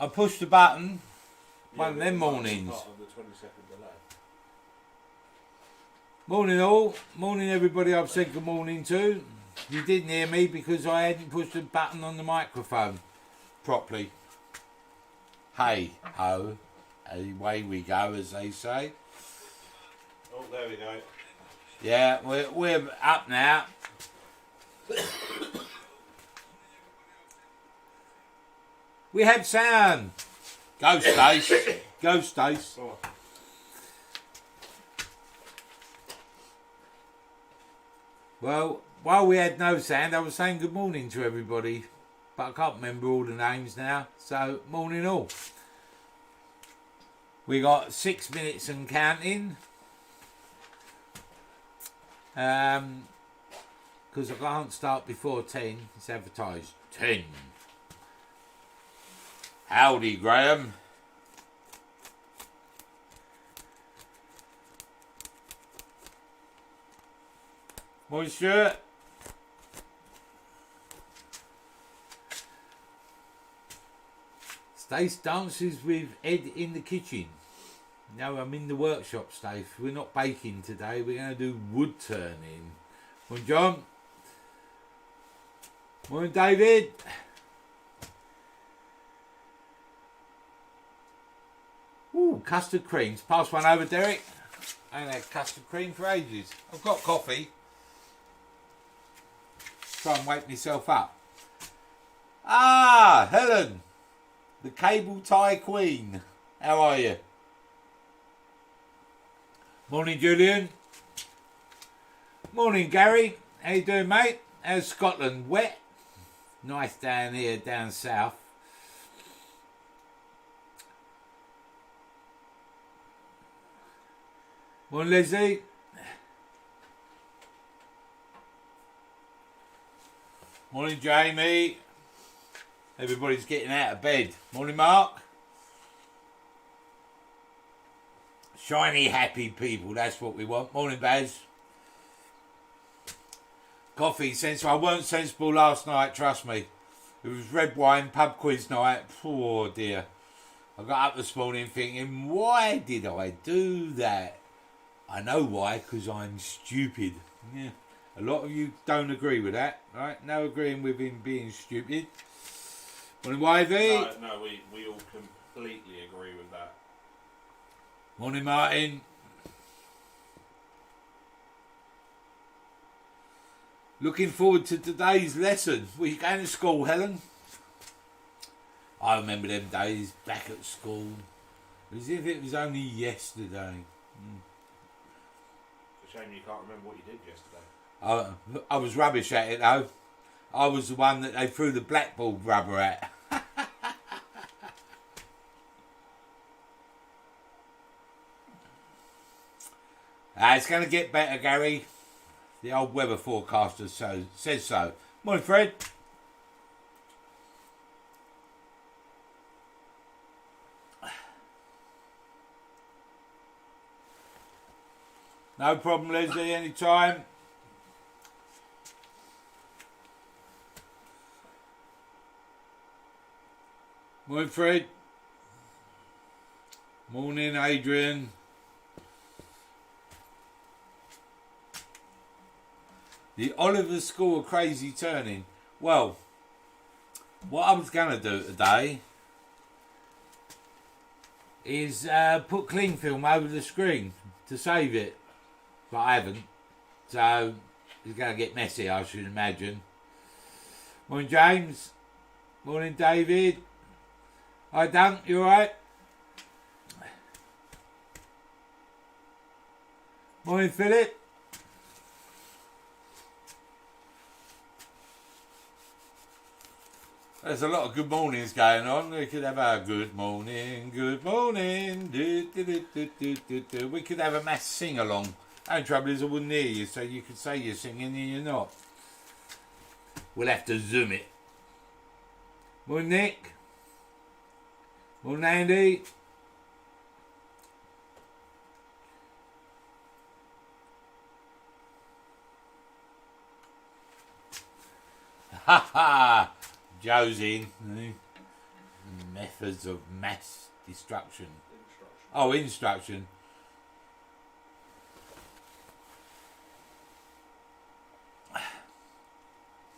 I pushed the button one of them mornings. Part of the 20-second delay. Morning all, morning everybody I've said good morning to. You didn't hear me because I hadn't pushed the button on the microphone properly. Hey ho, away we go as they say. Oh, there we go. Yeah, we're up now. We have sound. Go Stace. Go Stace. Oh. Well, while we had no sound, I was saying good morning to everybody. But I can't remember all the names now. So, morning all. We got 6 minutes and counting. Because I can't start before 10. It's advertised 10. Howdy, Graham. Morning, Stuart. Stace dances with Ed in the kitchen. No, I'm in the workshop, Stace. We're not baking today. We're going to do wood turning. Morning, John. Morning, David. Ooh, custard creams. Pass one over, Derek. I ain't had custard cream for ages. I've got coffee. Try and wake myself up. Ah, Helen. The cable tie queen. How are you? Morning, Julian. Morning, Gary. How you doing, mate? How's Scotland? Wet? Nice down here, down south. Morning, Leslie. Morning, Jamie. Everybody's getting out of bed. Morning, Mark. Shiny, happy people. That's what we want. Morning, Baz. Coffee. Sensible. I weren't sensible last night, trust me. It was red wine, pub quiz night. Oh, dear. I got up this morning thinking, why did I do that? I know why, because I'm stupid. Yeah. A lot of you don't agree with that, right? No agreeing with him being stupid. Morning, YV. No, we all completely agree with that. Morning, Martin. Looking forward to today's lesson. Were you going to school, Helen? I remember them days back at school. As if it was only yesterday. It's a shame you can't remember what you did yesterday. I was rubbish at it, though. I was the one that they threw the blackboard rubber at. It's going to get better, Gary. The old weather forecaster says so. Morning, Fred. No problem, Leslie, anytime. Morning, Fred. Morning, Adrian. The Oliver School of Crazy Turning. Well, what I was going to do today is put cling film over the screen to save it. But I haven't. So it's going to get messy, I should imagine. Morning, James. Morning, David. Hi, Dunk. You alright? Morning, Philip. There's a lot of good mornings going on. We could have a good morning, do, do, do, do, do, do. We could have a mass sing-along. Only trouble is I wouldn't hear you, so you could say you're singing and you're not. We'll have to zoom it. Morning, Nick. Morning, Andy. Ha ha! Joe's in. methods of mass destruction. Instruction. Oh, instruction.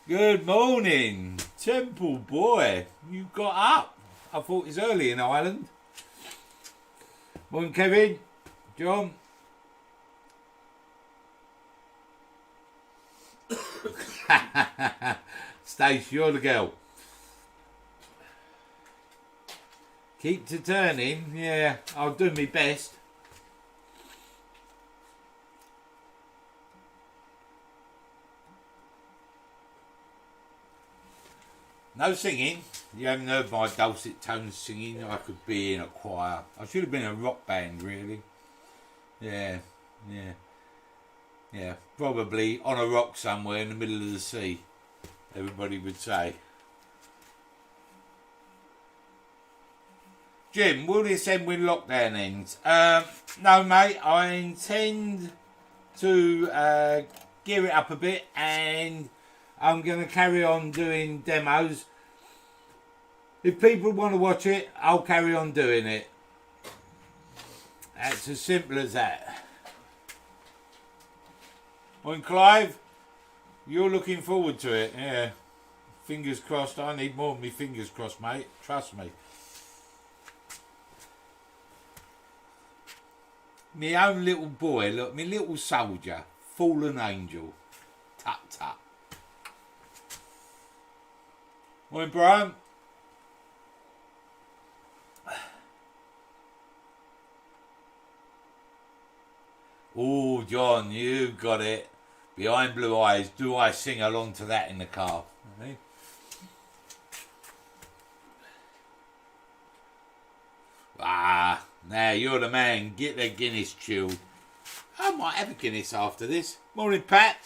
Good morning, Temple boy. You got up. I thought it was early in Ireland. Morning, Kevin. John. Stace, you're the girl. Keep to turning. Yeah, I'll do my best. No singing. You haven't heard my dulcet tones singing. I could be in a choir. I should have been a rock band, really. Yeah. Probably on a rock somewhere in the middle of the sea, everybody would say. Jim, will this end when lockdown ends? No, mate. I intend to gear it up a bit, and I'm going to carry on doing demos. If people want to watch it, I'll carry on doing it. That's as simple as that. Morning, Clive. You're looking forward to it, yeah. Fingers crossed. I need more than me fingers crossed, mate. Trust me. Me own little boy, look, me little soldier, fallen angel. Tut tut. Morning, Brian. Oh, John, you got it. Behind Blue Eyes, do I sing along to that in the car? Okay. Ah, now you're the man. Get the Guinness chilled. I might have a Guinness after this. Morning, Pat.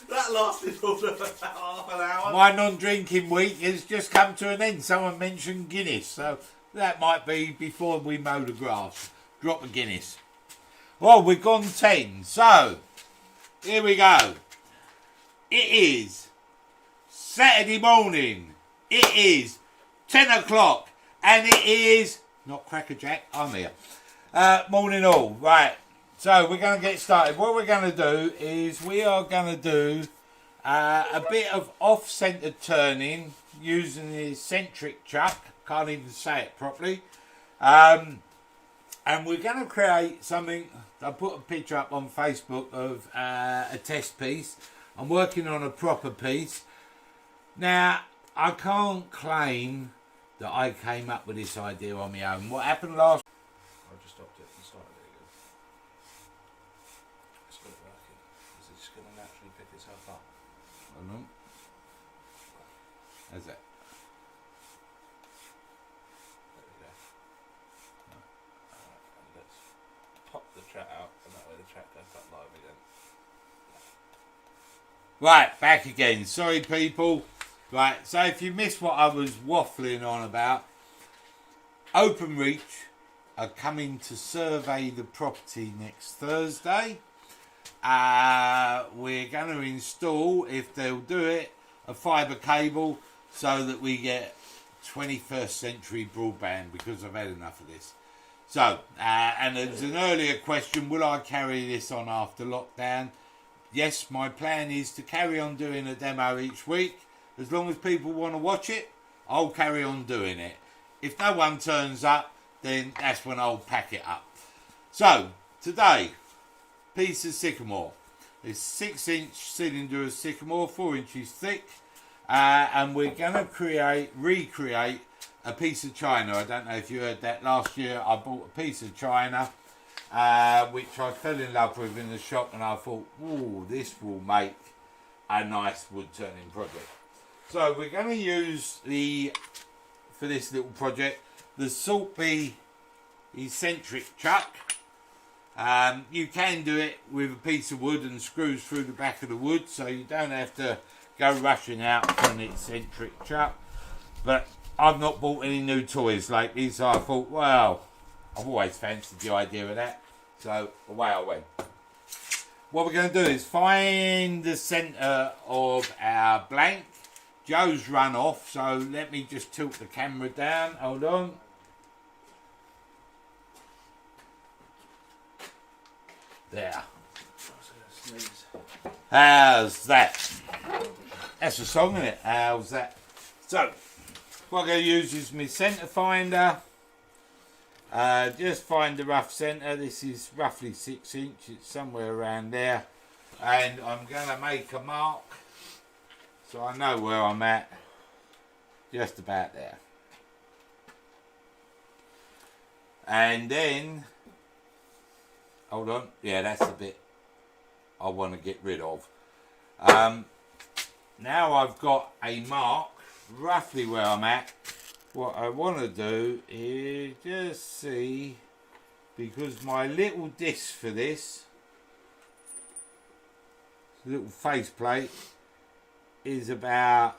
That lasted for about half an hour. My non-drinking week has just come to an end. Someone mentioned Guinness, so that might be before we mow the grass. Drop a Guinness. Well, we've gone 10. So, here we go. It is Saturday morning. It is 10 o'clock. And it is... Not Crackerjack, I'm here. Morning all. Right. So, we're going to get started. What we're going to do is we are going to do a bit of off-centre turning using the Eccentric Chuck. Can't even say it properly. And we're going to create something. I put a picture up on Facebook of a test piece. I'm working on a proper piece. Now, I can't claim that I came up with this idea on my own. What happened last... I just stopped it and started it again. It's not working. Is it just going to naturally pick itself up? Hold on. How's that? There we go. Alright, and let's pop the chat out, and that way the chat goes back live again. Right, back again. Sorry, people. Right, so if you missed what I was waffling on about, Openreach are coming to survey the property next Thursday. We're going to install, if they'll do it, a fibre cable so that we get 21st century broadband, because I've had enough of this. So, and there's an earlier question, will I carry this on after lockdown? Yes, my plan is to carry on doing a demo each week. As long as people want to watch it, I'll carry on doing it. If no one turns up, then that's when I'll pack it up. So, today, piece of sycamore. It's 6-inch cylinder of sycamore, 4 inches thick. And we're going to recreate a piece of china. I don't know if you heard that. Last year I bought a piece of china, which I fell in love with in the shop, and I thought, ooh, this will make a nice wood turning project. So we're going to use for this little project, the Saltby Eccentric Chuck. You can do it with a piece of wood and screws through the back of the wood, so you don't have to go rushing out for an Eccentric Chuck. But I've not bought any new toys lately, so I thought, well, I've always fancied the idea of that. So away I went. What we're going to do is find the centre of our blank. Joe's run off, so let me just tilt the camera down. Hold on. There. How's that? That's a song, isn't it? How's that? So, what I'm going to use is my centre finder. Just find the rough centre. This is roughly 6 inch. It's somewhere around there. And I'm going to make a mark so I know where I'm at. Just about there. And then, hold on. Yeah, that's the bit I want to get rid of. Now I've got a mark roughly where I'm at. What I want to do is just see, because my little disc for this little faceplate is about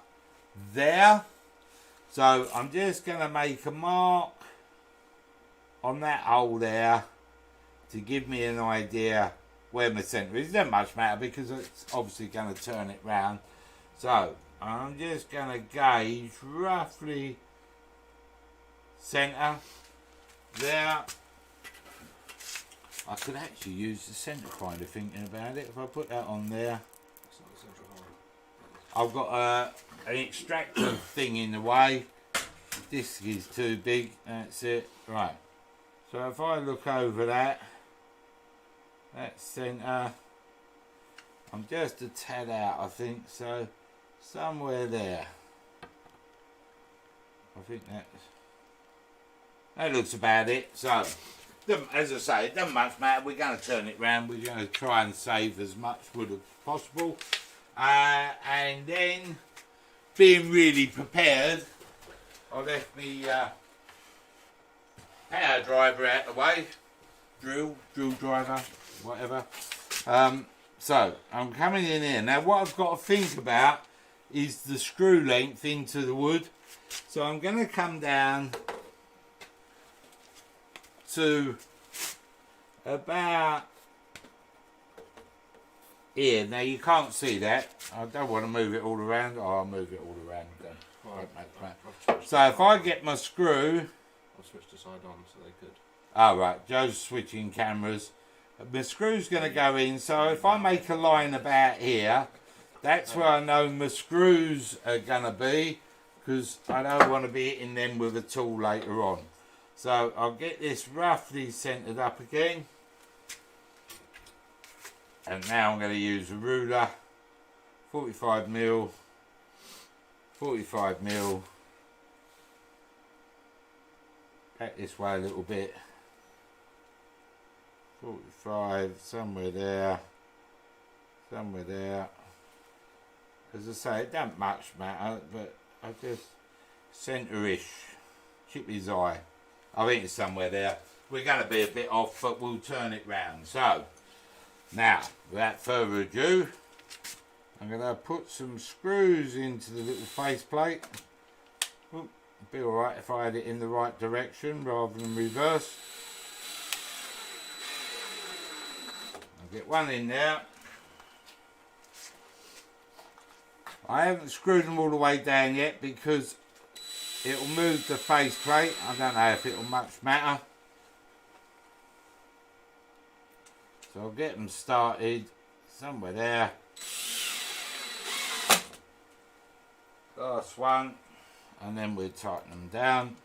there, so I'm just going to make a mark on that hole there to give me an idea where my centre is. It doesn't much matter because it's obviously going to turn it round. So I'm just going to gauge roughly centre there. I could actually use the centre finder thinking about it. If I put that on there, I've got an extractor thing in the way. This is too big. That's it. Right. So if I look over that centre, I'm just a tad out, I think. So somewhere there. I think that looks about it. So, as I say, it doesn't much matter. We're going to turn it round. We're going to try and save as much wood as possible. And then, being really prepared, I left me power driver out the way. Drill driver, whatever. So, I'm coming in here. Now, what I've got to think about is the screw length into the wood. So, I'm going to come down to about here. Now you can't see that. I don't want to move it all around. Oh, I'll move it all around then. Right. So if I get my screw, I'll switch the side on so they could. Oh right, Joe's switching cameras. My screw's going to go in, so if I make a line about here, that's where I know my screws are going to be, because I don't want to be hitting them with a tool later on. So I'll get this roughly centred up again. And now I'm going to use a ruler, 45mm, 45mm. Back this way a little bit. 45, somewhere there. Somewhere there. As I say, it don't much matter, but I just centre-ish. Chippy's eye. I think it's somewhere there. We're going to be a bit off, but we'll turn it round. So, now, without further ado, I'm going to put some screws into the little faceplate. It'd be alright if I had it in the right direction rather than reverse. I'll get one in there. I haven't screwed them all the way down yet because it'll move the faceplate. I don't know if it'll much matter. So I'll get them started somewhere there. Last one, and then we'll tighten them down.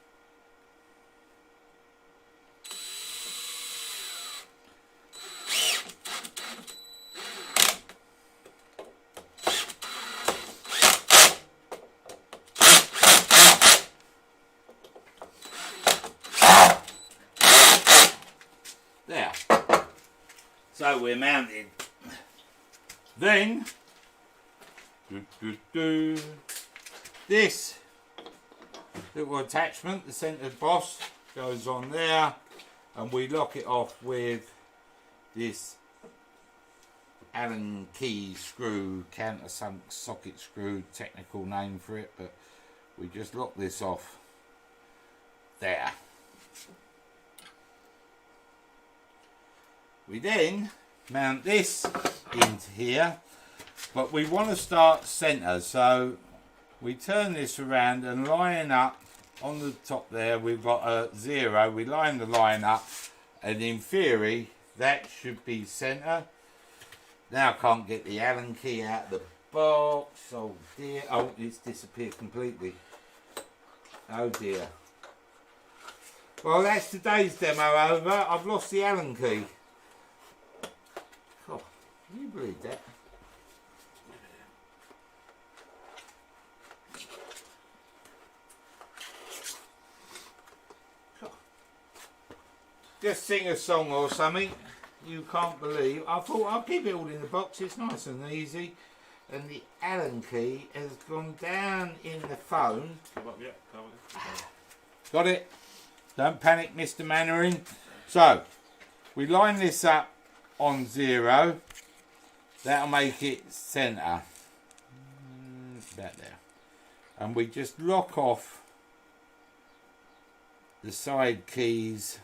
There. So we're mounted. Then this little attachment, the centered boss, goes on there, and we lock it off with this Allen key screw, countersunk socket screw, technical name for it, but we just lock this off there. We then mount this into here, but we want to start centre, so we turn this around and line up on the top there. We've got a 0. We line the line up, and in theory that should be centre. Now I can't get the Allen key out of the box. Oh dear. Oh, it's disappeared completely. Oh dear. Well, that's today's demo over. I've lost the Allen key. Oh, can you believe that? Just sing a song or something. You can't believe. I thought I'll keep it all in the box. It's nice and easy. And the Allen key has gone down in the phone. Got it? Don't panic, Mr. Mannering. So, we line this up on 0. That'll make it centre. About there. And we just lock off the side keys.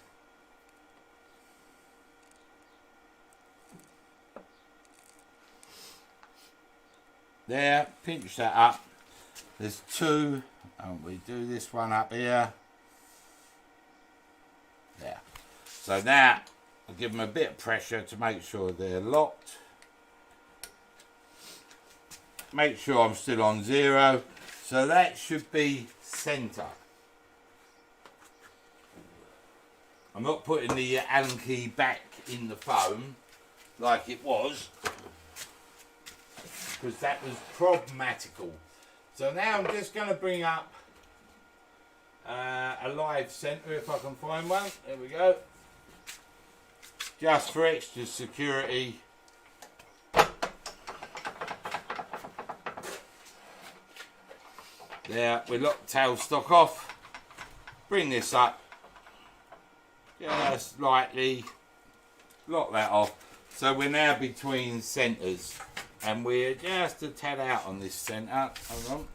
There, pinch that up. There's 2, and we do this one up here. There. So now I'll give them a bit of pressure to make sure they're locked. Make sure I'm still on 0. So that should be centre. I'm not putting the Allen key back in the phone like it was, because that was problematical. So now I'm just going to bring up a live centre if I can find one. There we go. Just for extra security. There, we lock the tailstock off. Bring this up. Just lightly lock that off. So we're now between centres. And we're just a tad out on this centre. Hold on.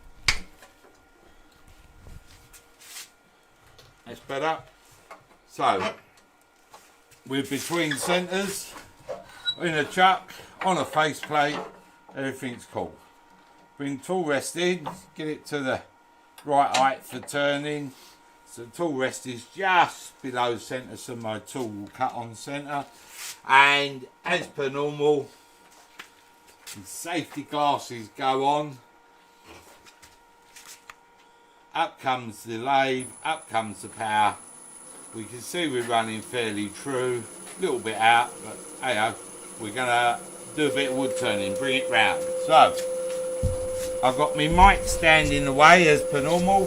That's better. So, we're between centres, in a chuck, on a faceplate, everything's cool. Bring tool rest in, get it to the right height for turning. So the tool rest is just below centre, so my tool will cut on centre. And as per normal, the safety glasses go on. Up comes the lathe, up comes the power. We can see we're running fairly true, a little bit out, but hey, we're gonna do a bit of wood turning, bring it round. So, I've got my mic stand in the way as per normal.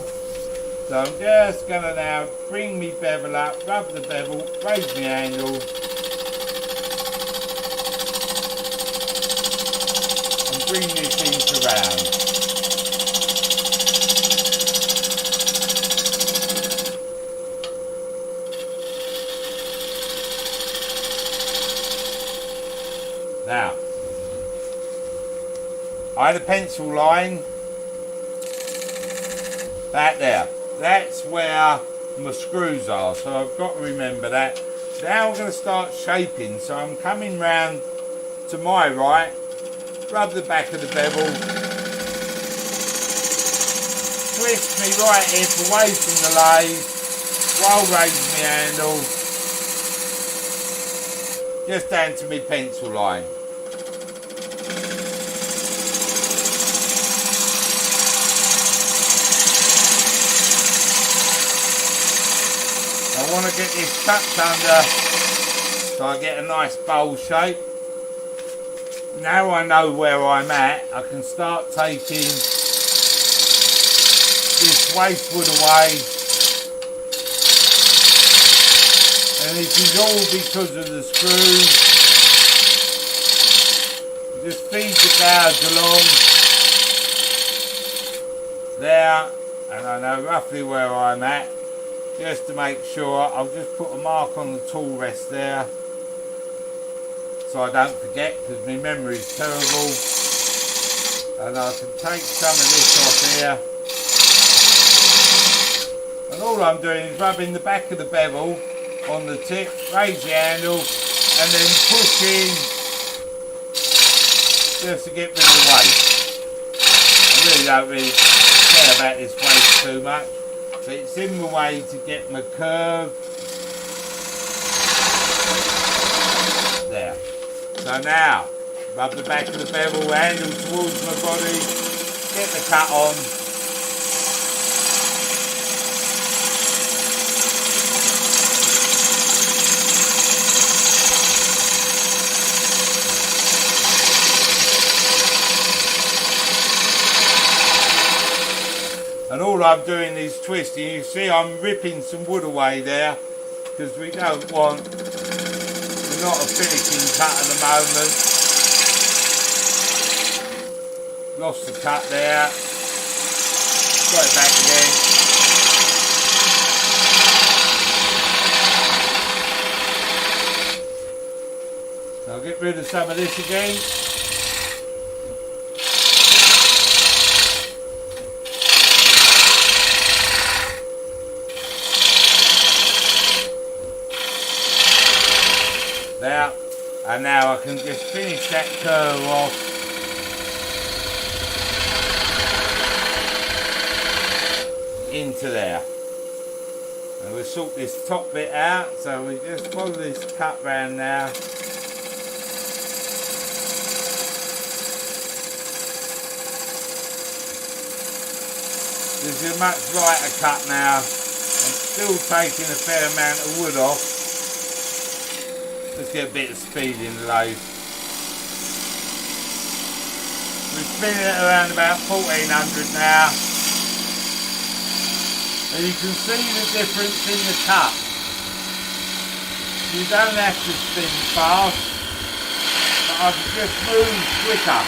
So I'm just gonna now bring me bevel up, rub the bevel, raise my handle. Bring this into round. Now, I had a pencil line back there. That's where my screws are, so I've got to remember that. Now I'm going to start shaping, so I'm coming round to my right. Rub the back of the bevel, twist me right hip away from the lathe while raising my handle, just down to my pencil line. I want to get this tucked under so I get a nice bowl shape. Now I know where I'm at, I can start taking this waste wood away. And this is all because of the screws. Just feed the gouge along. There, and I know roughly where I'm at. Just to make sure, I'll just put a mark on the tool rest there. So I don't forget, because my memory is terrible. And I can take some of this off here. And all I'm doing is rubbing the back of the bevel on the tip, raise the handle, and then push in just to get rid of the waste. I really don't worry about this waste too much, but it's in the way to get my curve. There. So now, rub the back of the bevel handle towards my body, get the cut on. And all I'm doing is twisting. You see I'm ripping some wood away there because we don't want, we're not a finishing cut at the moment. Lost the cut there. Got it back again. I'll get rid of some of this again. There, and now I can just finish that curve off. Into there. And we'll sort this top bit out, so we just follow this cut round now. This is a much lighter cut now. I'm still taking a fair amount of wood off. Let's get a bit of speed in the lathe. We're spinning it around about 1400 now. And you can see the difference in the cut. You don't have to spin fast, but I can just move quicker.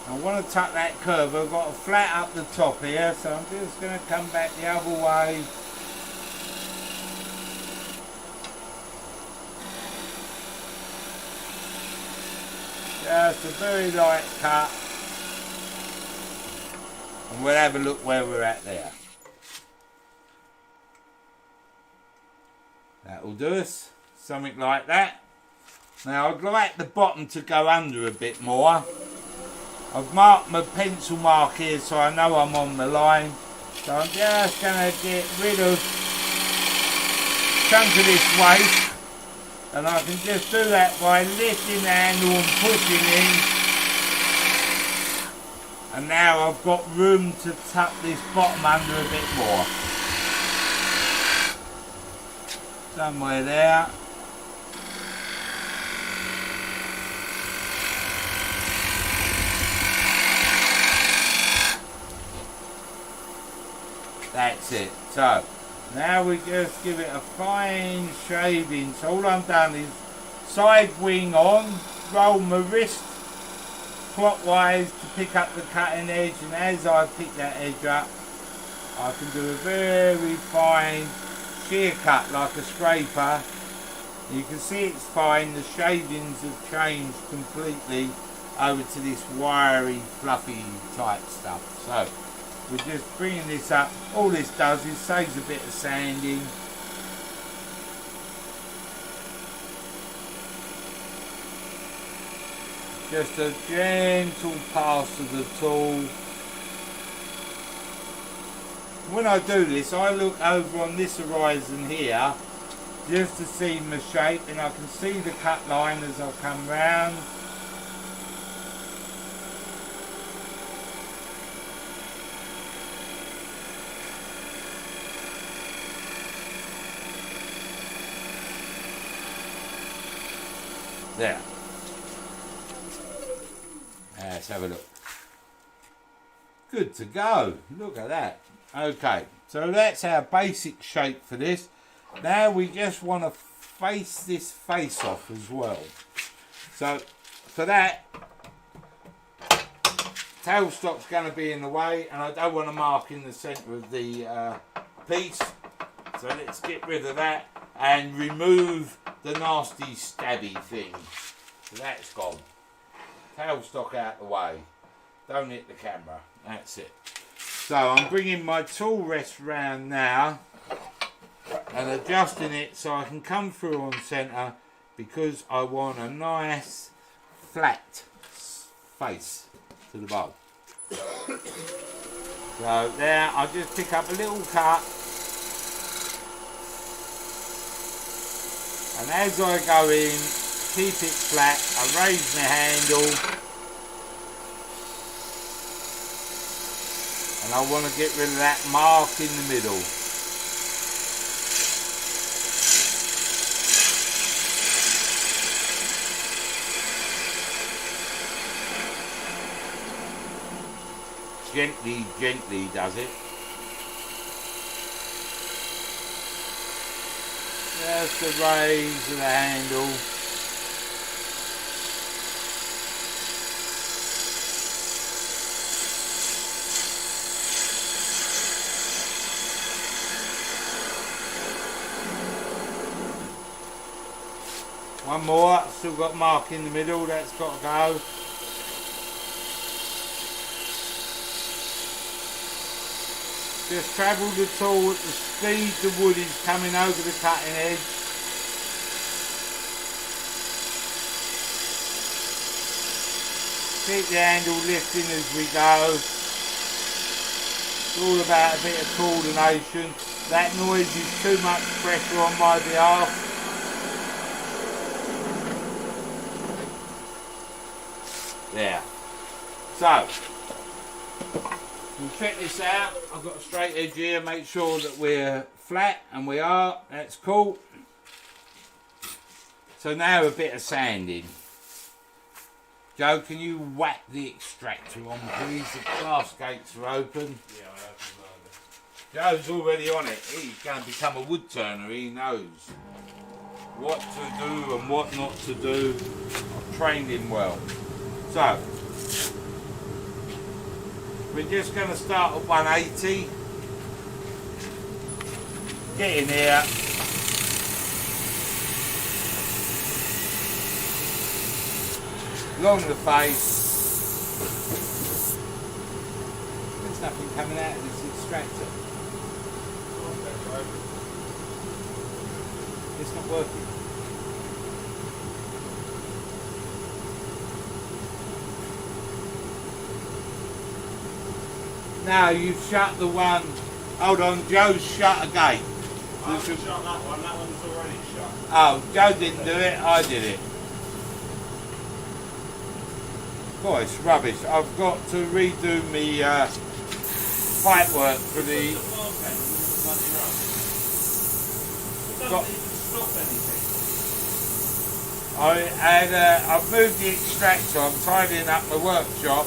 I want to tuck that curve. I've got a flat up the top here, so I'm just going to come back the other way. Just a very light cut, and we'll have a look where we're at there. That'll do us, something like that. Now I'd like the bottom to go under a bit more. I've marked my pencil mark here so I know I'm on the line. So I'm just going to get rid of a chunk of this waste. And I can just do that by lifting the handle and pushing in. And now I've got room to tuck this bottom under a bit more. Somewhere there. That's it. So now we just give it a fine shaving. So all I've done is side wing on, roll my wrist clockwise to pick up the cutting edge, and as I pick that edge up I can do a very fine shear cut like a scraper. You can see it's fine, the shavings have changed completely over to this wiry fluffy type stuff. So we're just bringing this up. All this does is saves a bit of sanding. Just a gentle pass of the tool. When I do this, I look over on this horizon here just to see my shape, and I can see the cut line as I come round. There. Let's have a look. Good to go. Look at that. Okay, so that's our basic shape for this. Now we just want to face this face off as well. So for that, tailstock's going to be in the way, and I don't want to mark in the centre of the piece. So let's get rid of that and remove the nasty stabby thing. So that's gone. Tailstock out the way. Don't hit the camera. That's it. So I'm bringing my tool rest round now and adjusting it so I can come through on centre, because I want a nice flat face to the bowl. So there, I'll just pick up a little cut. And as I go in, keep it flat, I raise my handle. And I want to get rid of that mark in the middle. Gently, gently does it. Just the raise of the handle. One more, still got mark in the middle, that's got to go. Just travel the tool at the speed the wood is coming over the cutting edge. Keep the handle lifting as we go. It's all about a bit of coordination. That noise is too much pressure on my behalf. There. So, we'll check this out. I've got a straight edge here, make sure that we're flat, and we are. That's cool. So now a bit of sanding. Joe, can you whack the extractor on, please? The glass gates are open. Yeah, I have. Joe's already on it. He's going to become a wood turner. He knows what to do and what not to do. I've trained him well. So, we're just going to start at 180. Get in here. Along the face. There's nothing coming out of this extractor. It's not working. Now you've shut the one. Hold on, Joe's shut a gate. I haven't shut that one. That one's already shut. Oh, Joe didn't do it. I did it. God, it's rubbish. I've got to redo me pipe work for the. I've moved the extractor. I'm tidying up my workshop,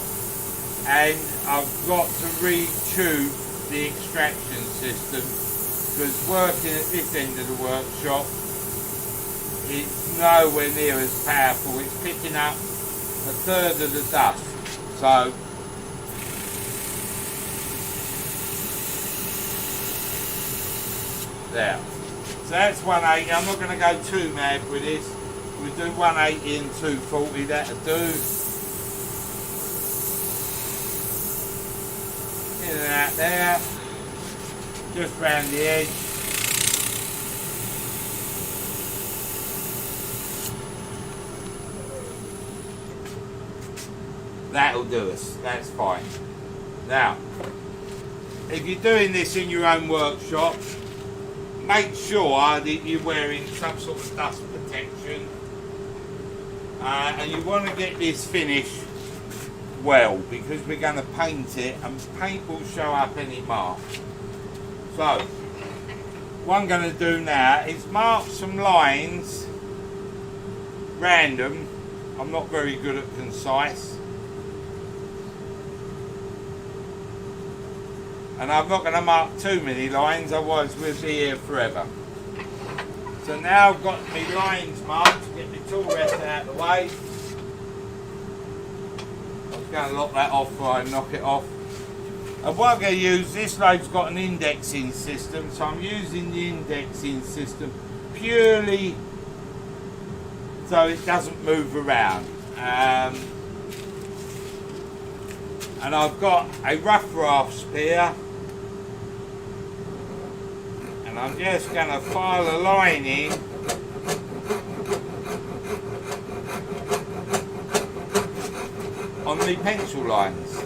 and I've got to re-tube the extraction system because working at this end of the workshop, it's nowhere near as powerful. It's picking up a third of the dust. So there. So that's 180. I'm not going to go too mad with this. We'll do 180 and 240. That'll do. In and out there. Just round the edge. That'll do us. That's fine. Now, if you're doing this in your own workshop, make sure that you're wearing some sort of dust protection, and you want to get this finished well because we're going to paint it, and paint will show up any mark. So, what I'm going to do now is mark some lines, random. I'm not very good at concise. And I'm not going to mark too many lines, otherwise we'll be here forever. So now I've got my lines marked, get my tool rest out of the way. I'm going to lock that off before I knock it off. And what I'm going to use, this load's got an indexing system, so I'm using the indexing system purely so it doesn't move around. And I've got a rough rasp here. And I'm just going to file a line in on the pencil lines.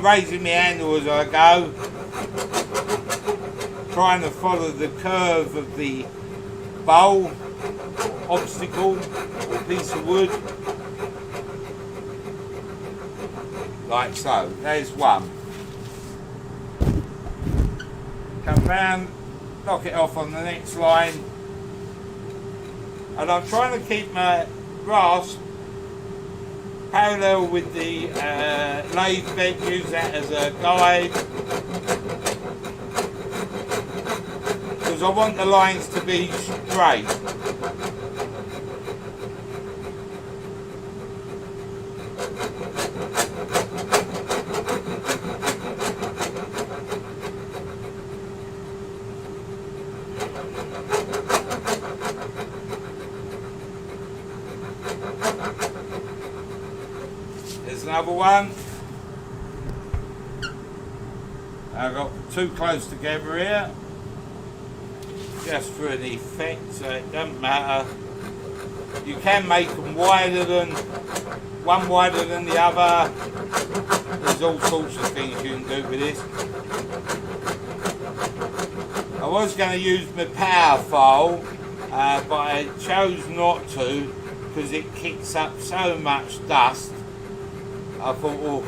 raising my handle as I go, trying to follow the curve of the bowl, obstacle, or piece of wood, like so. There's one. Come round, knock it off on the next line, and I'm trying to keep my rasp parallel with the lathe bed, use that as a guide, because I want the lines to be straight. There's another one. I've got too close together here, just for an effect, so it doesn't matter. You can make them wider than one wider than the other. There's all sorts of things you can do with this. I was going to use my power file, but I chose not to because it kicks up so much dust. I thought, oh,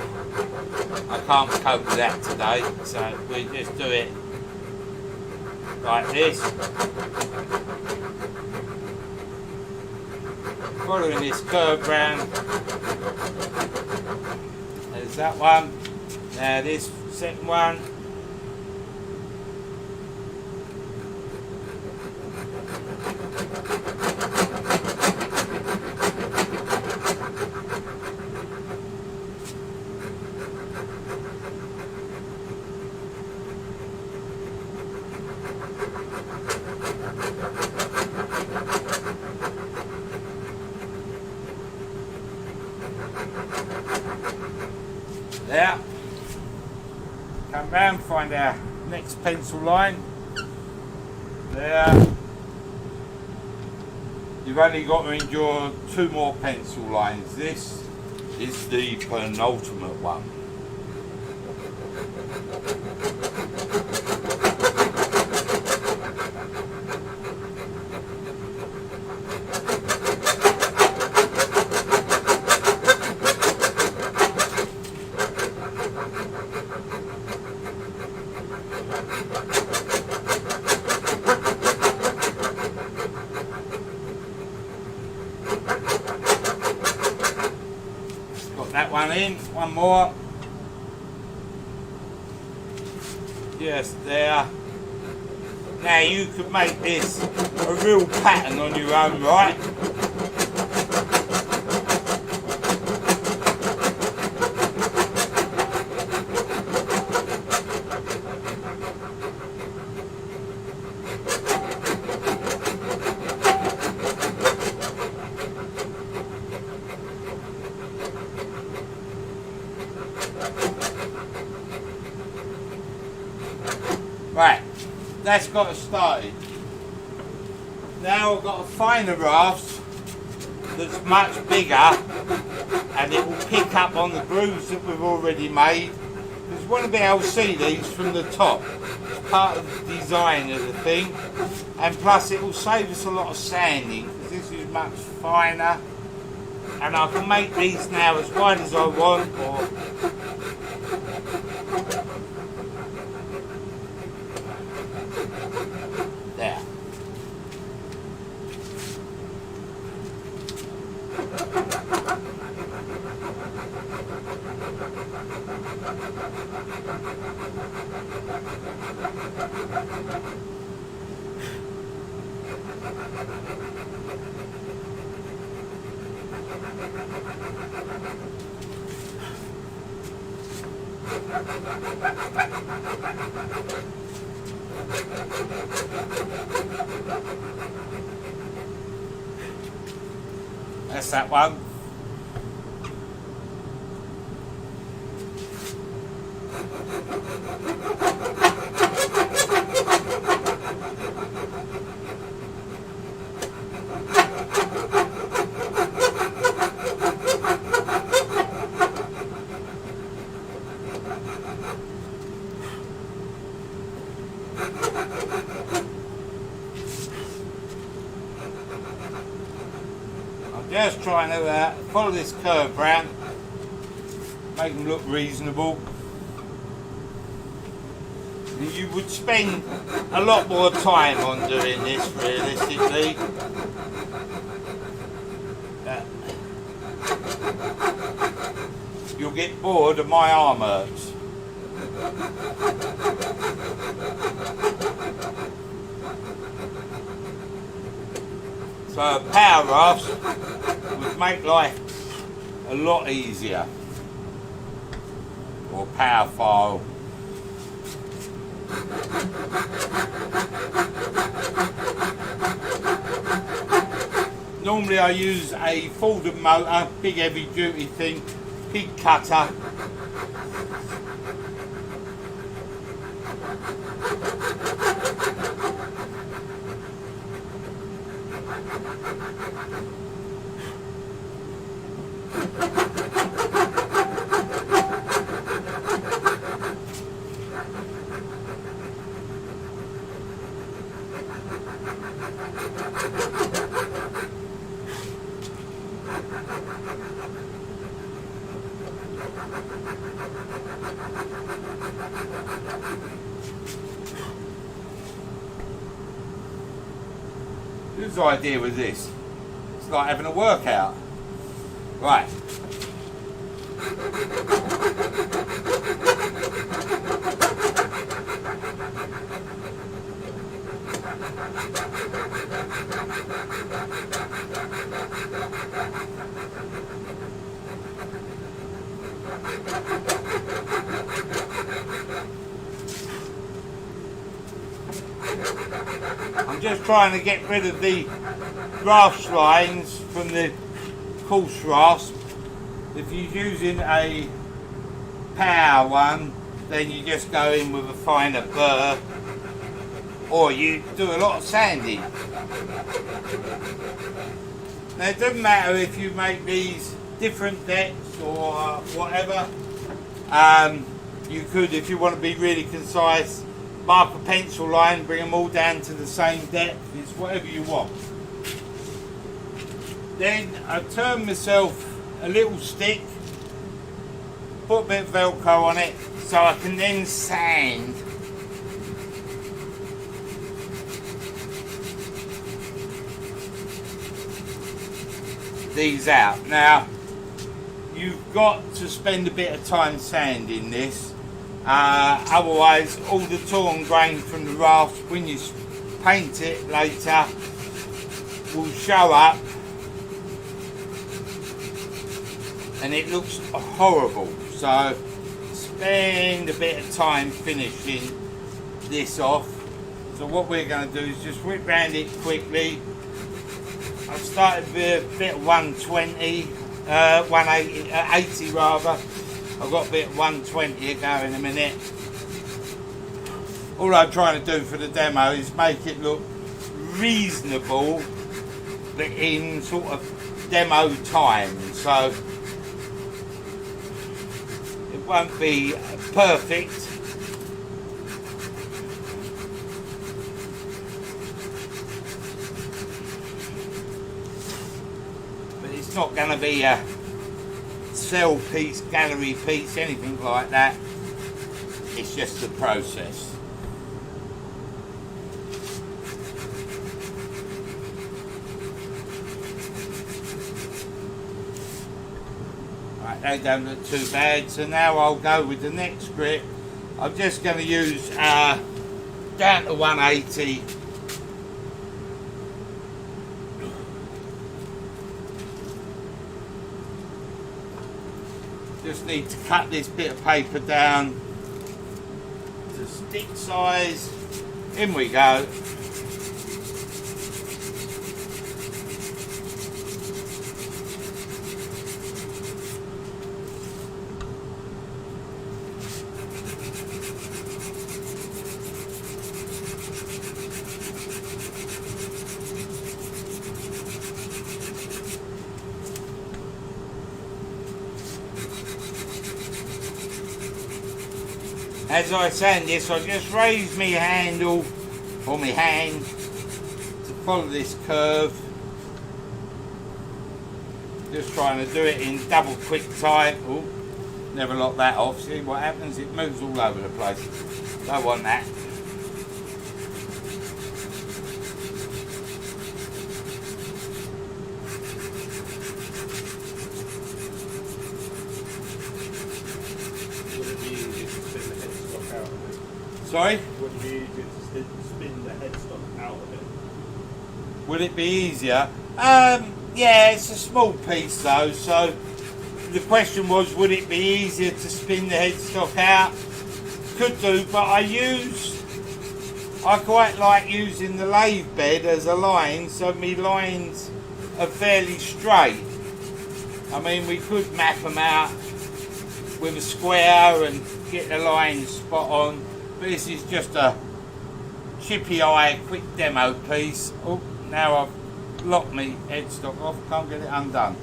I can't cope with that today, so we just do it like this. Following this curve round. There's that one. Now this second one. There. Come round, find our next pencil line. There. You've only got to endure 2 more pencil lines. This is the penultimate one. That one in, one more. Just there. Now you could make this a real pattern on your own, right? Right, that's got us started. Now I've got a finer rasp that's much bigger, and it will pick up on the grooves that we've already made. Because you want to be able to see these from the top. It's part of the design of the thing, and plus it will save us a lot of sanding because this is much finer, and I can make these now as wide as I want, or there. That's that one. Just trying to follow this curve round, make them look reasonable. And you would spend a lot more time on doing this realistically. You'll get bored and my arm hurts. So a power rasp would make life a lot easier. Or power file. Normally I use a Ford motor, big heavy duty thing, big cutter. Whose idea was this? It's like having a workout. Right. I'm just trying to get rid of the rasp lines from the coarse rasp. If you're using a power one, then you just go in with a finer burr, or you do a lot of sanding. Now it doesn't matter if you make these different depths or whatever. You could, if you want to be really concise, mark a pencil line, bring them all down to the same depth. It's whatever you want. Then I turn myself a little stick, put a bit of Velcro on it, so I can then sand these out. Now you've got to spend a bit of time sanding this, otherwise all the torn grain from the rasp when you paint it later will show up and it looks horrible. So spend a bit of time finishing this off. So what we're going to do is just whip round it quickly. I've started with a bit of 120, 180, 80 rather. I've got a bit of 120 to go in a minute. All I'm trying to do for the demo is make it look reasonable, but in sort of demo time. So it won't be perfect, but it's not going to be a cell piece, gallery piece, anything like that. It's just the process. Right, they don't look too bad. So now I'll go with the next grip. I'm just going to use down to 180. Just need to cut this bit of paper down to stick size. In we go. As I sand this, I just raise my handle or my hand to follow this curve. Just trying to do it in double quick time. Oh, never lock that off. See what happens? It moves all over the place. Don't want that. Would it be easier to spin the headstock out of it? Sorry? Would it be easier to spin the headstock out of it? Would it be easier? Yeah, it's a small piece though, so the question was, would it be easier to spin the headstock out? Could do, but I quite like using the lathe bed as a line, so my lines are fairly straight. I mean, we could map them out with a square and get the lines spot on, but this is just a chippy eye quick demo piece. Oh, now I've locked my headstock off, can't get it undone.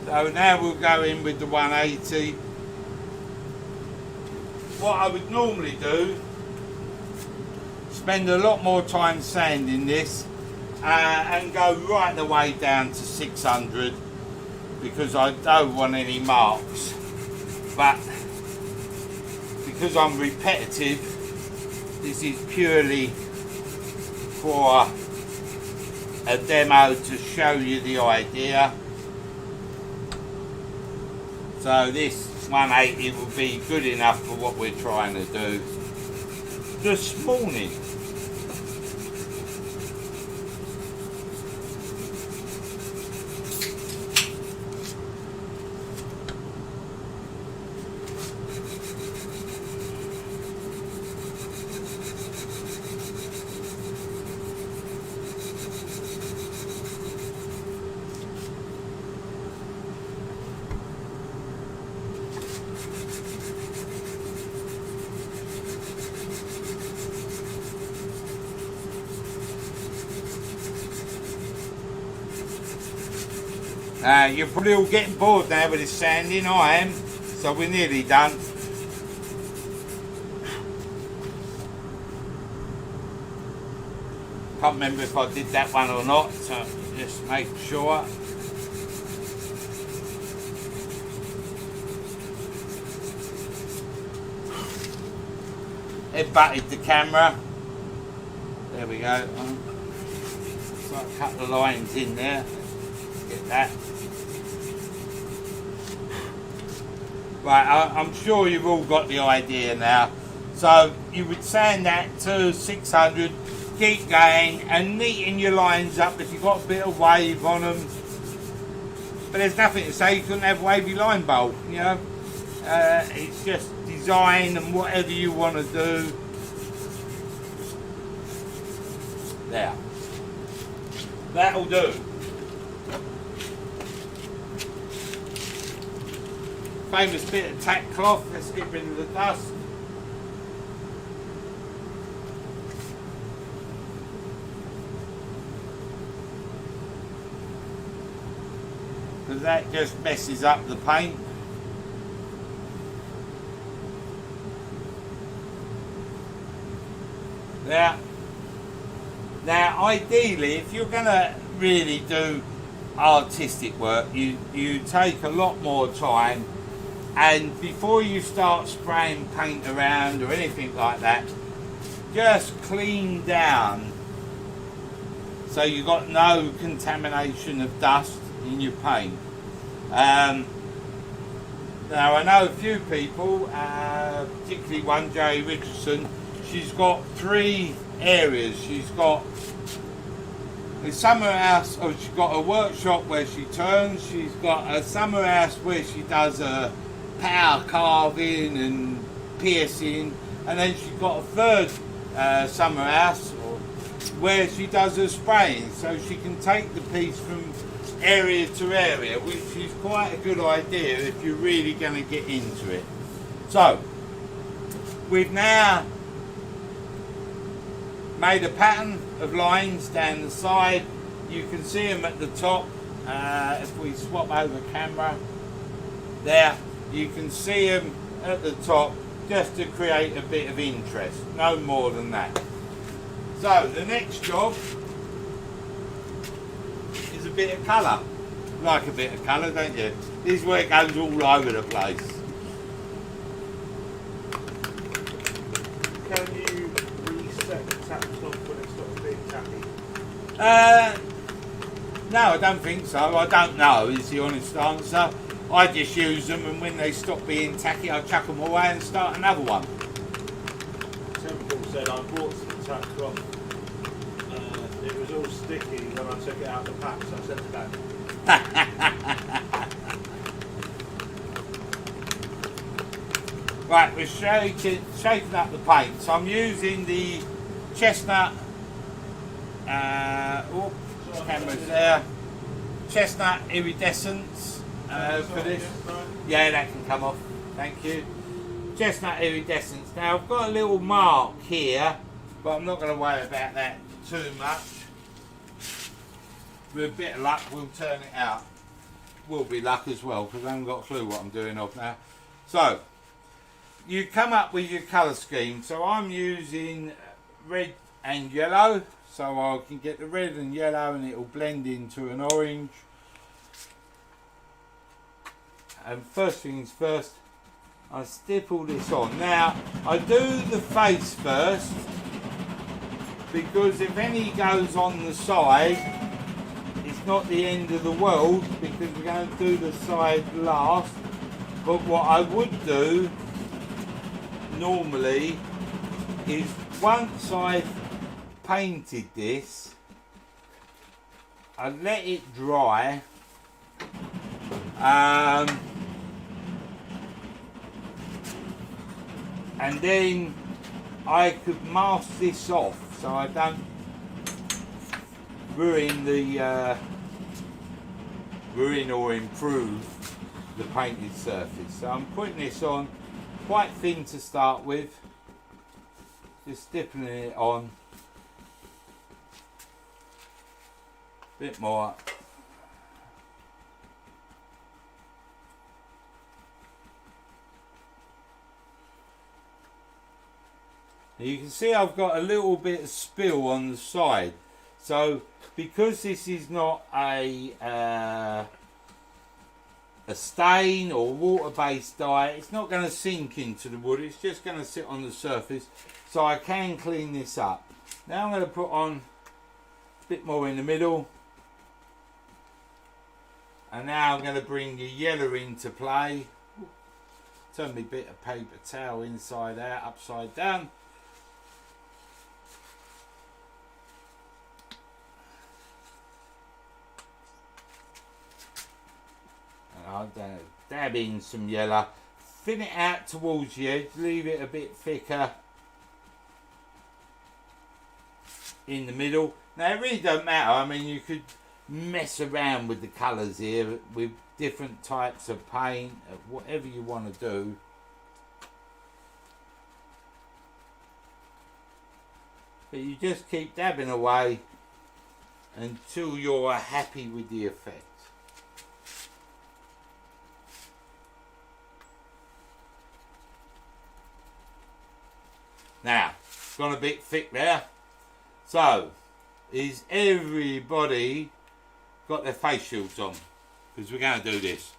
So now we'll go in with the 180. What I would normally do, spend a lot more time sanding this and go right the way down to 600 because I don't want any marks. But because I'm repetitive, this is purely for a demo to show you the idea. So this 180 will be good enough for what we're trying to do this morning. You're probably all getting bored now with this sanding. I am, so we're nearly done. Can't remember if I did that one or not, so just make sure. It butted the camera. There we go. So a couple of lines in there. Get that. Right, I'm sure you've all got the idea now. So you would sand that to 600, keep going and neaten your lines up if you've got a bit of wave on them. But there's nothing to say you couldn't have wavy line bowl, you know. It's just design and whatever you want to do. There. That'll do. Famous bit of tack cloth, let's get rid of the dust. Because that just messes up the paint. There. Now ideally, if you're going to really do artistic work, you take a lot more time. And before you start spraying paint around or anything like that, just clean down so you've got no contamination of dust in your paint. Now I know a few people, particularly one, Jay Richardson, she's got 3 areas. She's got a summer house, or she's got a workshop where she turns, she's got a summer house where she does a power carving and piercing, and then she's got a 3rd summer house where she does her spraying, so she can take the piece from area to area, which is quite a good idea if you're really going to get into it. So we've now made a pattern of lines down the side. You can see them at the top. If we swap over camera, there you can see them at the top, just to create a bit of interest, no more than that. So the next job is a bit of colour. like a bit of colour, don't you? This is where it goes all over the place. Can you reset the tap stop when it stops being tappy? No, I don't think so. I don't know is the honest answer. I just use them, and when they stop being tacky, I chuck them away and start another one. Temple said I bought some tap cloth. It was all sticky when I took it out of the pack, so I sent it back. Right, we're shaking up the paint. So I'm using the chestnut. Camera's there. Chestnut iridescence for this. Yeah, that can come off. Thank you. Chestnut iridescence. Now I've got a little mark here, but I'm not going to worry about that too much. With a bit of luck, we'll turn it out. Will be luck as well, because I haven't got a clue what I'm doing off now. So, you come up with your colour scheme. So I'm using red and yellow, so I can get the red and yellow and it'll blend into an orange. And first things first, I stipple this on. Now, I do the face first, because if any goes on the side, it's not the end of the world, because we're going to do the side last. But what I would do normally is, once I've painted this, I let it dry, and then I could mask this off so I don't ruin or improve the painted surface. So I'm putting this on quite thin to start with, just stippling it on, a bit more. Now you can see I've got a little bit of spill on the side. So because this is not a stain or water-based dye, it's not going to sink into the wood, it's just going to sit on the surface, so I can clean this up. Now I'm going to put on a bit more in the middle, and now I'm going to bring the yellow into play. Turn my bit of paper towel inside out, upside down. I'll dab in some yellow, thin it out towards the edge, leave it a bit thicker in the middle. Now it really don't matter, I mean you could mess around with the colours here with different types of paint, whatever you want to do. But you just keep dabbing away until you're happy with the effect. Now, it's gone a bit thick there. So, is everybody got their face shields on? Because we're going to do this.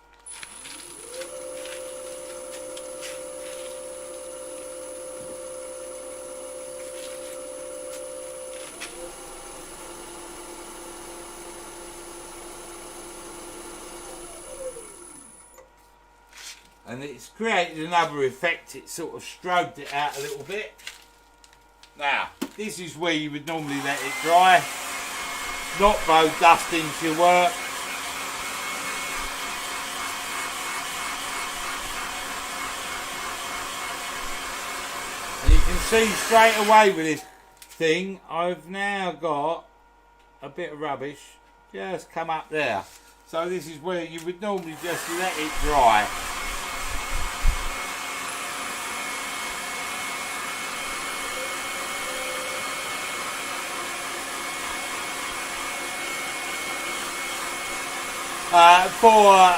And it's created another effect, it sort of strobed it out a little bit. Now, this is where you would normally let it dry, not blow dust into your work. And you can see straight away with this thing, I've now got a bit of rubbish just come up there. So this is where you would normally just let it dry. For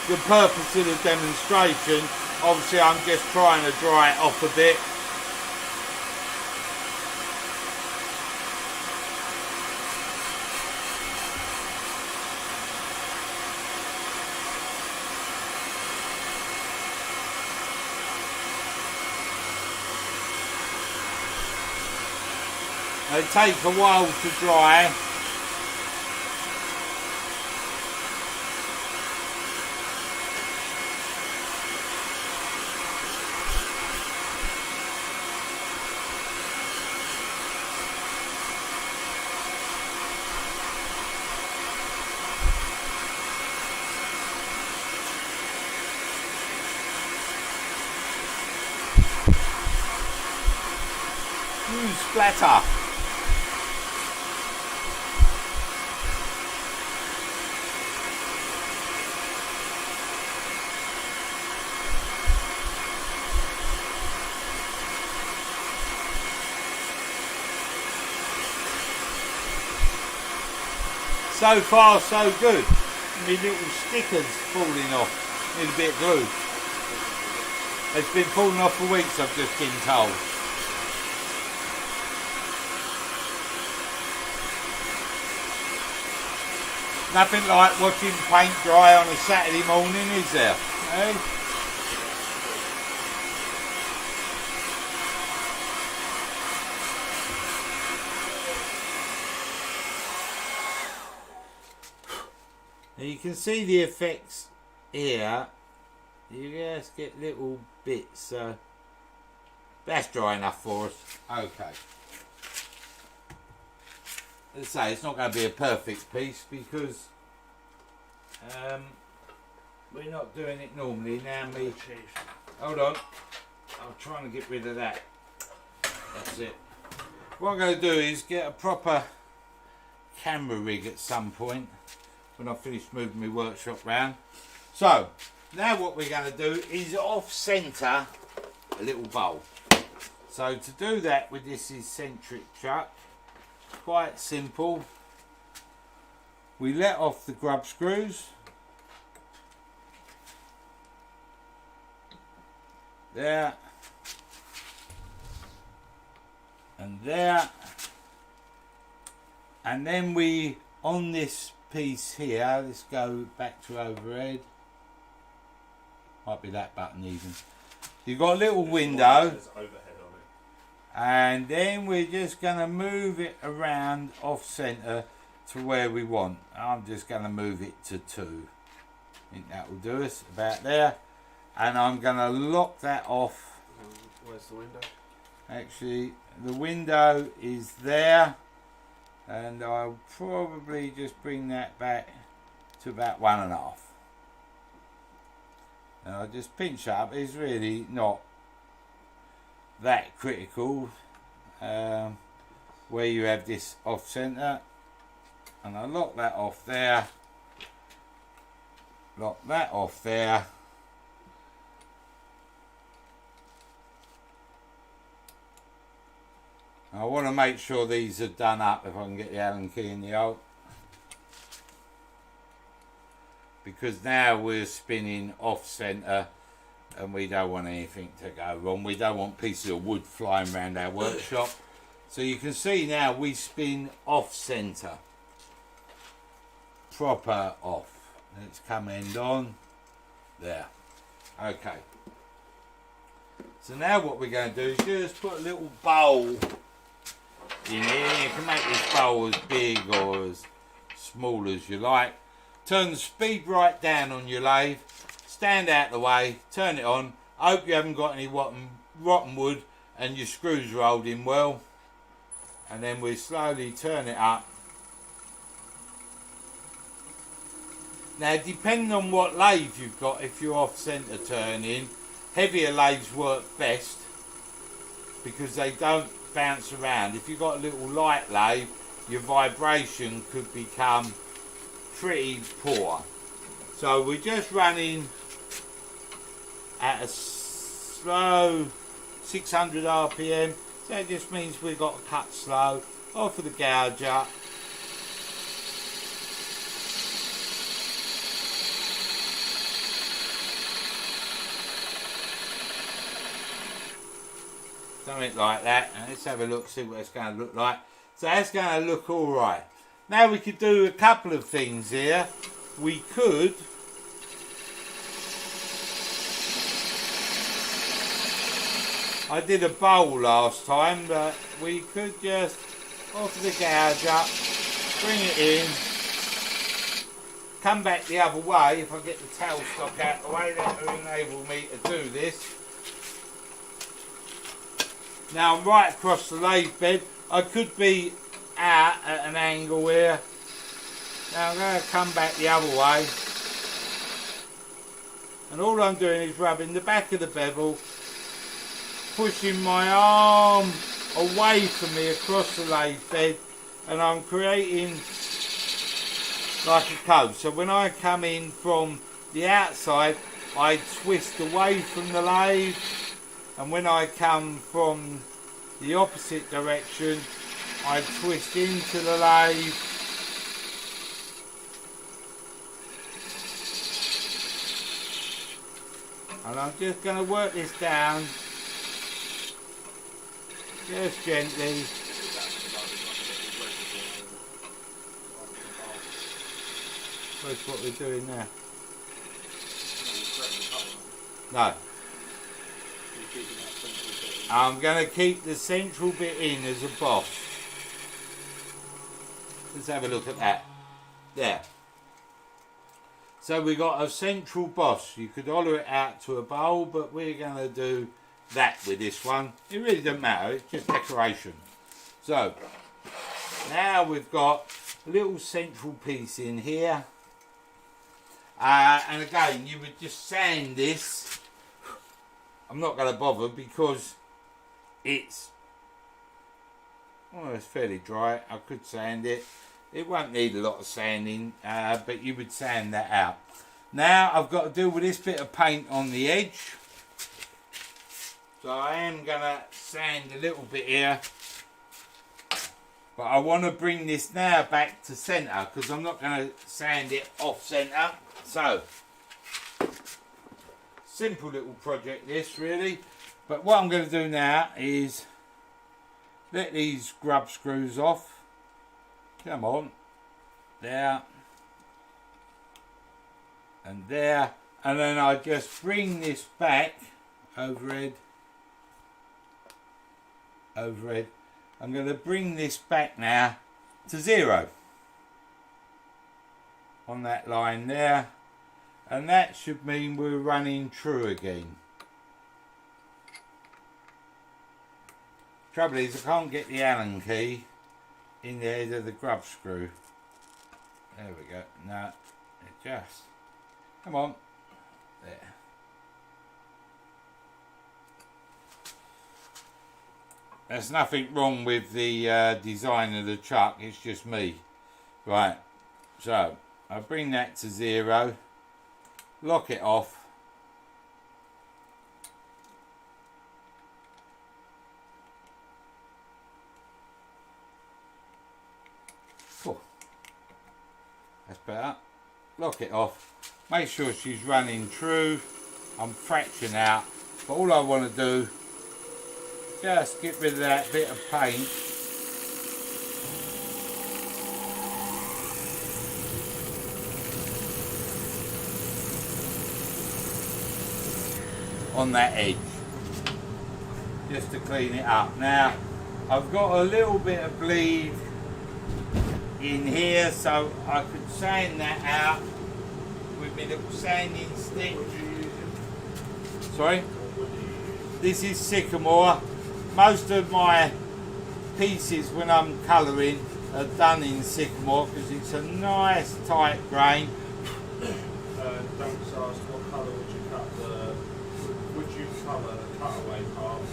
the purpose of the demonstration, obviously I'm just trying to dry it off a bit. They take a while to dry. Splatter. So far so good. My little stickers falling off. Need a bit of glue. It's been falling off for weeks, I've just been told. Nothing like watching paint dry on a Saturday morning, is there? Eh? Now you can see the effects here. You just get little bits, so that's dry enough for us. Okay. Let's say it's not going to be a perfect piece because we're not doing it normally. Now me, hold on, I'm trying to get rid of that. That's it. What I'm going to do is get a proper camera rig at some point when I finish moving my workshop round. So now what we're going to do is off centre a little bowl. So to do that with this Eccentric Chuck, quite simple. We let off the grub screws. There. And there. And then we, on this piece here, let's go back to overhead. Might be that button even. You've got a little window. And then we're just going to move it around off centre to where we want. I'm just going to move it to 2. I think that will do us about there. And I'm going to lock that off. Where's the window? Actually, the window is there. And I'll probably just bring that back to about 1.5. And I'll just pinch up. It's really not that critical where you have this off centre, and I lock that off there, lock that off there, I want to make sure these are done up if I can get the Allen key in the hole, because now we're spinning off centre and we don't want anything to go wrong. We don't want pieces of wood flying around our workshop. So you can see now we spin off centre. Proper off. Let's come end on. There. Okay. So now what we're going to do is just put a little bowl in here. You can make this bowl as big or as small as you like. Turn the speed right down on your lathe. Stand out the way, turn it on. I hope you haven't got any rotten wood and your screws are holding well. And then we slowly turn it up. Now depending on what lathe you've got, if you're off centre turning, heavier lathes work best because they don't bounce around. If you've got a little light lathe, your vibration could become pretty poor. So we're just running at a slow 600 RPM, so that just means we've got to cut slow, off of the gouge up. Something like that, and let's have a look, see what it's going to look like. So that's going to look alright. Now we could do a couple of things here. We could I did a bowl last time, but we could just off the gouge up, bring it in, come back the other way. If I get the towel stock out of the way, that will enable me to do this. Now I'm right across the lathe bed. I could be out at an angle here. Now I'm going to come back the other way. And all I'm doing is rubbing the back of the bevel, pushing my arm away from me across the lathe bed, and I'm creating like a cove. So when I come in from the outside, I twist away from the lathe, and when I come from the opposite direction, I twist into the lathe. And I'm just going to work this down, just gently. That's what we're doing now. No. I'm going to keep the central bit in as a boss. Let's have a look at that. There. So we got a central boss. You could holler it out to a bowl, but we're going to do that with this one. It really doesn't matter, it's just decoration. So now we've got a little central piece in here. And again, you would just sand this. I'm not going to bother because it's fairly dry. I could sand it. It won't need a lot of sanding, but you would sand that out. Now I've got to deal with this bit of paint on the edge. So I am going to sand a little bit here. But I want to bring this now back to centre because I'm not going to sand it off centre. So, simple little project this really. But what I'm going to do now is let these grub screws off. Come on. There. And there. And then I just bring this back overhead. Overhead. I'm going to bring this back now to 0 on that line there, and that should mean we're running true again. Trouble is I can't get the Allen key in the head of the grub screw. There we go. No, it just, come on, there. There's nothing wrong with the design of the chuck, it's just me. Right, so I bring that to 0, lock it off. Cool. That's better. Lock it off. Make sure she's running true. I'm fractioning out, but all I want to do, just get rid of that bit of paint. On that edge. Just to clean it up. Now, I've got a little bit of bleed in here, so I could sand that out with my little sanding stick. Sorry? This is sycamore. Most of my pieces when I'm colouring are done in sycamore because it's a nice tight grain. Don't just ask what colour would you cut would you colour the cutaway part, or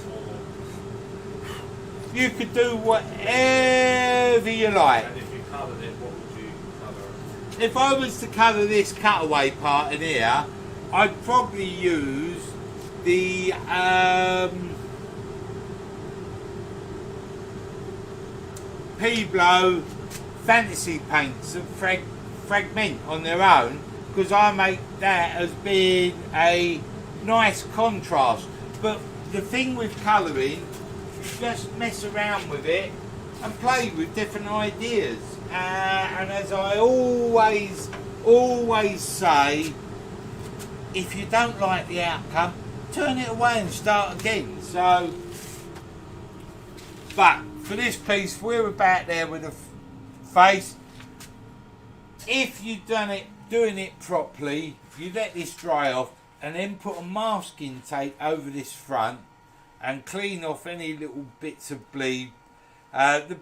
You could do whatever you like. and if you coloured it, what would you colour? If I was to colour this cutaway part in here, I'd probably use the P-Blow fantasy paints that fragment on their own, because I make that as being a nice contrast. But the thing with colouring, just mess around with it and play with different ideas. And as I always say, if you don't like the outcome, turn it away and start again. So, but for this piece, we're about there with the face. If you've doing it properly, you let this dry off and then put a masking tape over this front and clean off any little bits of bleed. The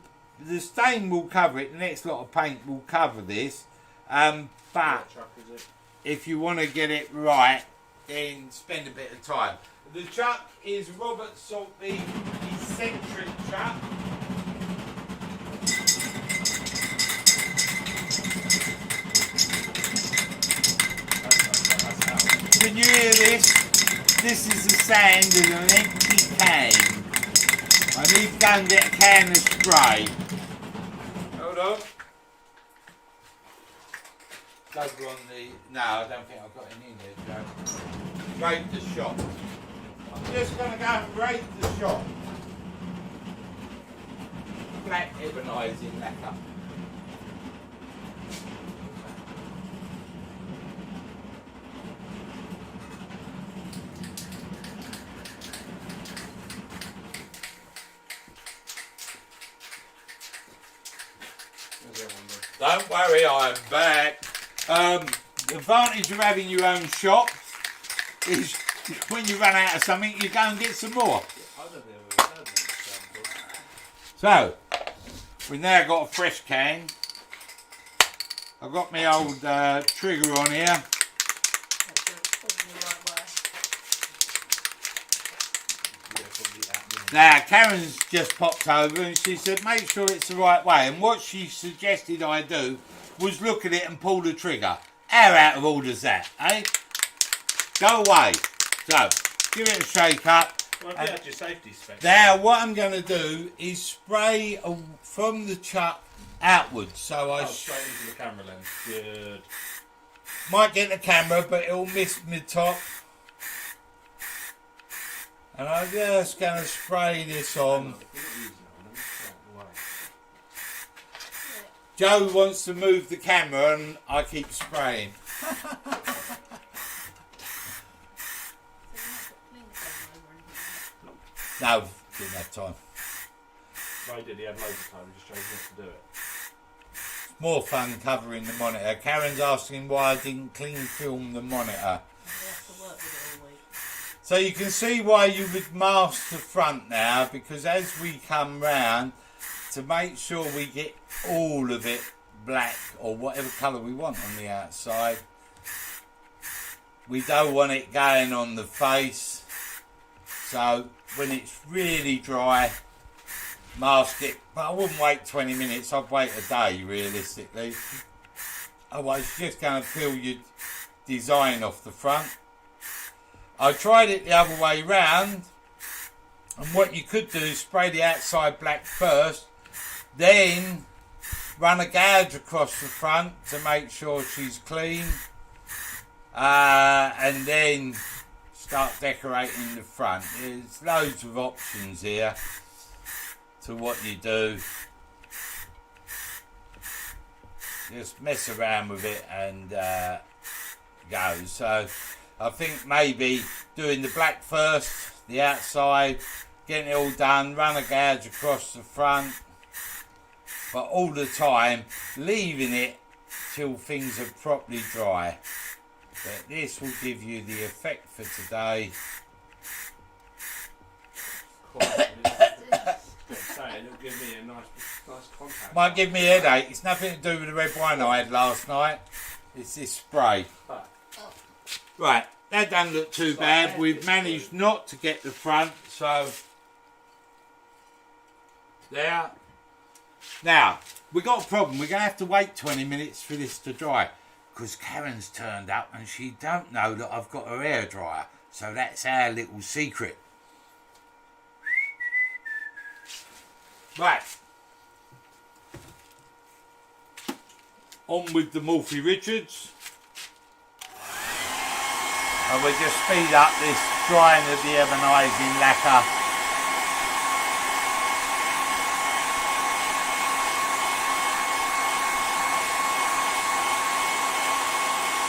stain will cover it, the next lot of paint will cover this, but if you want to get it right, then spend a bit of time. The chuck is Robert Saltby Eccentric Chuck. Can you hear this? This is the sound of an empty can. I need to go and get a can of spray. Hold on. Over on the... No, I don't think I've got any in there, Joe. Raid the shop. I'm just going to go and raid the shop. Black ebonising lacquer. Don't worry, I'm back. The advantage of having your own shop is when you run out of something, you go and get some more. So, we've now got a fresh can. I've got my old trigger on here. Now, Karen's just popped over and she said, make sure it's the right way. And what she suggested I do was look at it and pull the trigger. How out of order's that, eh? Go away. So, give it a shake up. Well, if you had your safety specs. Now, what I'm going to do is spray from the chuck outwards. So I straight into the camera lens. Good. Might get the camera, but it'll miss my top. And I'm just going to spray this on. Joe wants to move the camera and I keep spraying. No, didn't have time. No, he did. He had loads of time. He just chose not to do it. It's more fun covering the monitor. Karen's asking why I didn't clean film the monitor. So you can see why you would mask the front now, because as we come round, to make sure we get all of it black or whatever colour we want on the outside, we don't want it going on the face. So when it's really dry, mask it. But I wouldn't wait 20 minutes, I'd wait a day realistically. Otherwise you're just going to peel your design off the front. I tried it the other way round, and what you could do is spray the outside black first, then run a gouge across the front to make sure she's clean, and then start decorating the front. There's loads of options here to what you do. Just mess around with it and go. So I think maybe doing the black first, the outside, getting it all done, run a gouge across the front, but all the time leaving it till things are properly dry. But this will give you the effect for today. It'll give me a nice contact. Might give me a headache. It's nothing to do with the red wine I had last night. It's this spray. Right, that doesn't look too bad. We've managed not to get the front, so there. Now, we got a problem. We're going to have to wait 20 minutes for this to dry, because Karen's turned up and she don't know that I've got her hair dryer. So that's our little secret. Right. On with the Morphy Richards. And we just speed up this drying of the ebonising lacquer.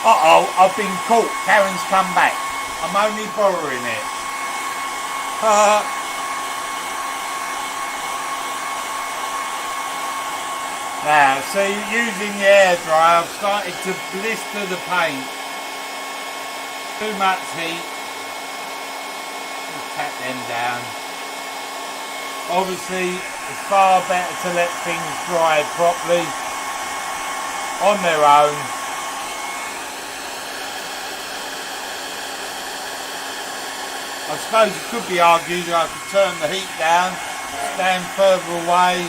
Uh-oh, I've been caught. Karen's come back. I'm only borrowing it. Now, see, using the hairdryer, I've started to blister the paint. Too much heat. Just tap them down. Obviously, it's far better to let things dry properly on their own. I suppose it could be argued that I could turn the heat down, stand further away.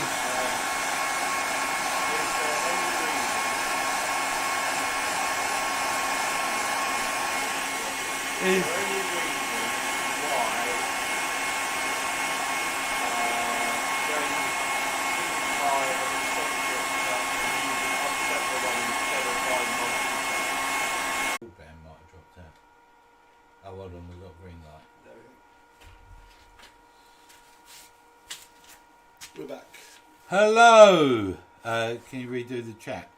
Oh, hold on, we've got green light. We're back. Hello! Can you redo the chat?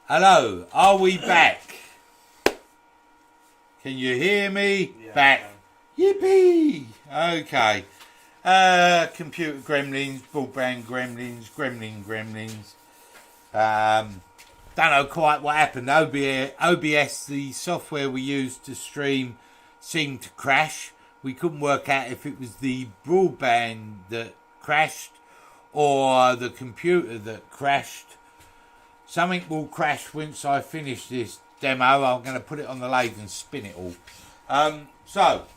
Hello, are we back? Can you hear me? Yeah, back. Yippee! Okay. Computer gremlins, broadband gremlins. Don't know quite what happened. OBS, the software we used to stream, seemed to crash. We couldn't work out if it was the broadband that crashed or the computer that crashed. Something will crash once I finish this demo. I'm going to put it on the lathe and spin it all. So,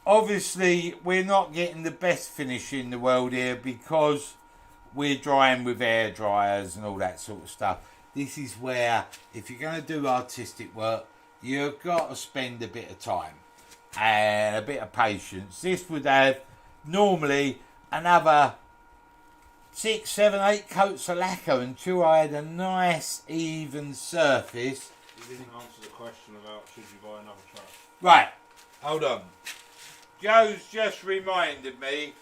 obviously, we're not getting the best finish in the world here because we're drying with air dryers and all that sort of stuff. This is where, if you're going to do artistic work, you've got to spend a bit of time and a bit of patience. This would have normally another 6, 7, 8 coats of lacquer until I had a nice even surface. You didn't answer the question about should you buy another truck. Right, hold on. Joe's just reminded me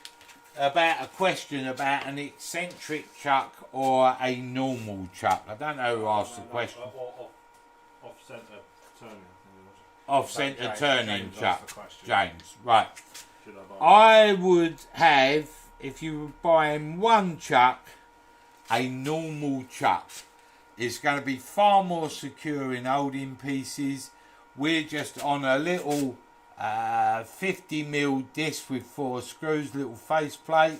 about a question about an eccentric chuck or a normal chuck. I don't know who asked the question. Off-centre turning. Off-centre turning James chuck. asked the James, right. Should I buy I would have, if you were buying one chuck, a normal chuck. It's going to be far more secure in holding pieces. We're just on a little 50mm disc with 4 screws, little faceplate.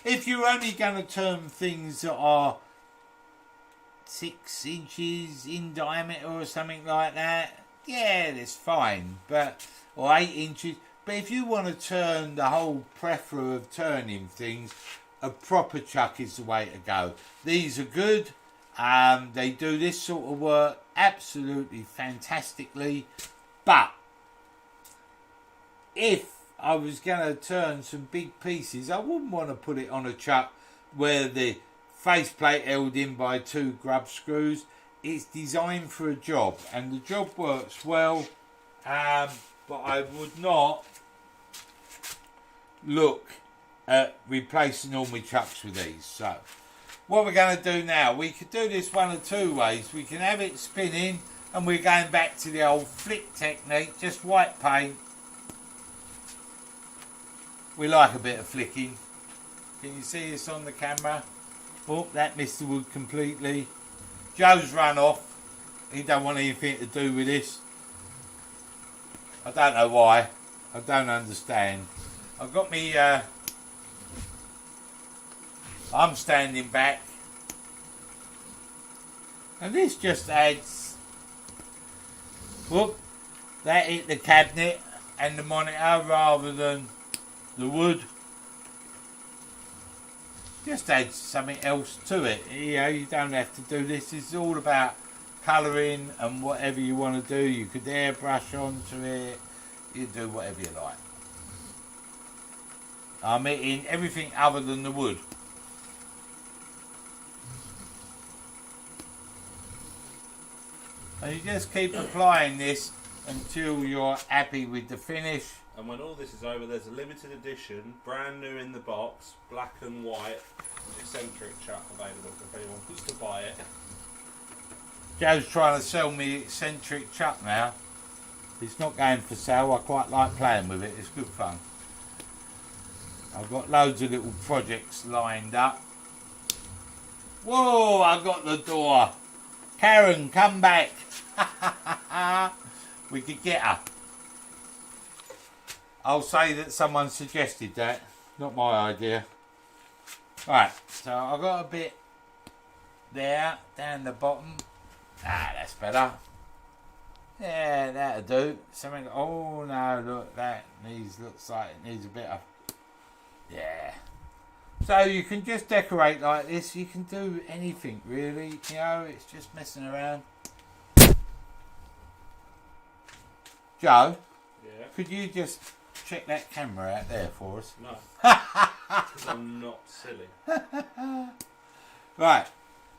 If you're only going to turn things that are 6 inches in diameter or something like that, yeah, that's fine. Or 8 inches. But if you want to turn the whole plethora of turning things, a proper chuck is the way to go. These are good. They do this sort of work absolutely fantastically. But if I was going to turn some big pieces, I wouldn't want to put it on a chuck where the faceplate held in by 2 grub screws. It's designed for a job, and the job works well, but I would not look at replacing all my chucks with these. So what we're going to do now, we could do this one of 2 ways. We can have it spinning, and we're going back to the old flick technique, just white paint. We like a bit of flicking. Can you see this on the camera? Oh, that missed the wood completely. Joe's run off. He don't want anything to do with this. I don't know why. I don't understand. I've got me... I'm standing back. And this just adds... Whoop. That hit the cabinet and the monitor rather than the wood. Just adds something else to it. You know, you don't have to do this. It's all about colouring and whatever you want to do. You could airbrush onto it. You do whatever you like. I'm hitting everything other than the wood. And you just keep applying this until you're happy with the finish. And when all this is over, there's a limited edition, brand new in the box, black and white, Eccentric Chuck available if anyone wants to buy it. Joe's trying to sell me Eccentric Chuck now. It's not going for sale. I quite like playing with it. It's good fun. I've got loads of little projects lined up. Whoa, I got the door. Karen, come back. We could get her. I'll say that someone suggested that. Not my idea. Right, so I've got a bit there, down the bottom. Ah, that's better. Yeah, that'll do. Something. Oh no, look, that looks like it needs a bit of. Yeah. So you can just decorate like this. You can do anything really. You know, it's just messing around. Joe. Yeah. Could you just check that camera out there for us? No. Because I'm not silly. Right.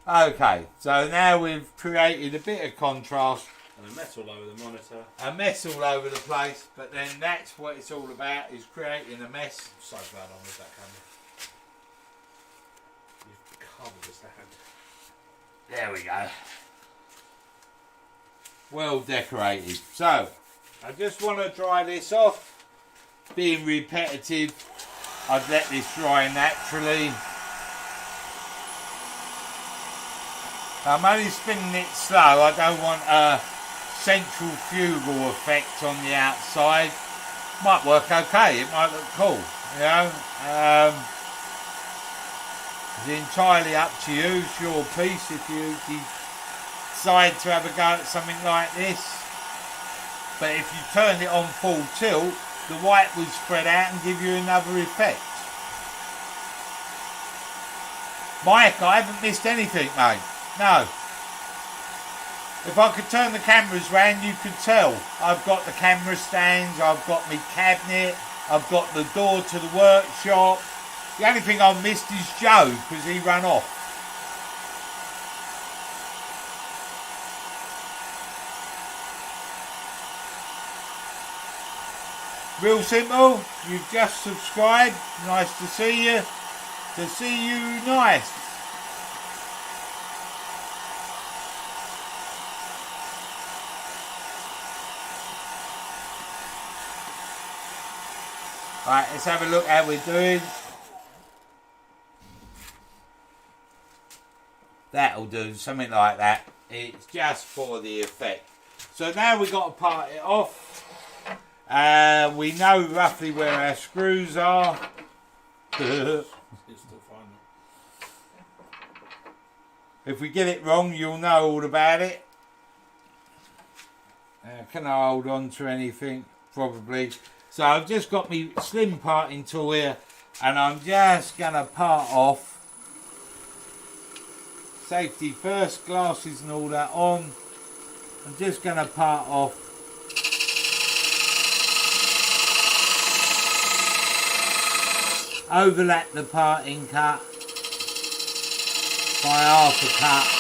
Okay. So now we've created a bit of contrast. And a mess all over the monitor. A mess all over the place, but then that's what it's all about, is creating a mess. I'm so glad I'm with that camera. You've covered the stand. There we go. Well decorated. So, I just want to dry this off. Being repetitive, I'd let this dry naturally. I'm only spinning it slow. I don't want a centrifugal effect on the outside. Might work okay, it might look cool, you know. It's entirely up to you, it's your piece if you decide to have a go at something like this. But if you turn it on full tilt, the white will spread out and give you another effect. Mike, I haven't missed anything, mate. No. If I could turn the cameras round, you could tell. I've got the camera stands, I've got my cabinet, I've got the door to the workshop. The only thing I've missed is Joe, because he ran off. Real simple, you've just subscribed, nice to see you. To see you nice. Right, let's have a look how we're doing. That'll do, something like that. It's just for the effect. So now we've got to part it off. We know roughly where our screws are. It's still fine. If we get it wrong, you'll know all about it. Can I hold on to anything? Probably. So I've just got my slim parting tool here, and I'm just going to part off. Safety first, glasses and all that on. I'm just going to part off. Overlap the parting cut by half a cut.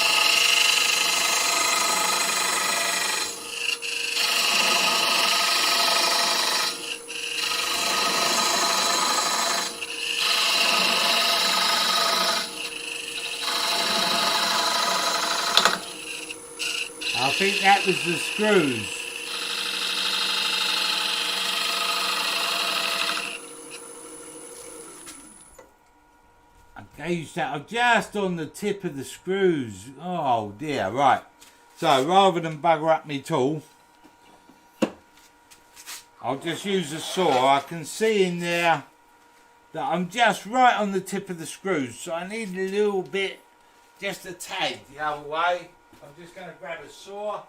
I think that was the screws. I gauged that. I'm just on the tip of the screws. Oh dear, right. So rather than bugger up my tool, I'll just use a saw. I can see in there that I'm just right on the tip of the screws. So I need a little bit, just a tad the other way. I'm just going to grab a saw.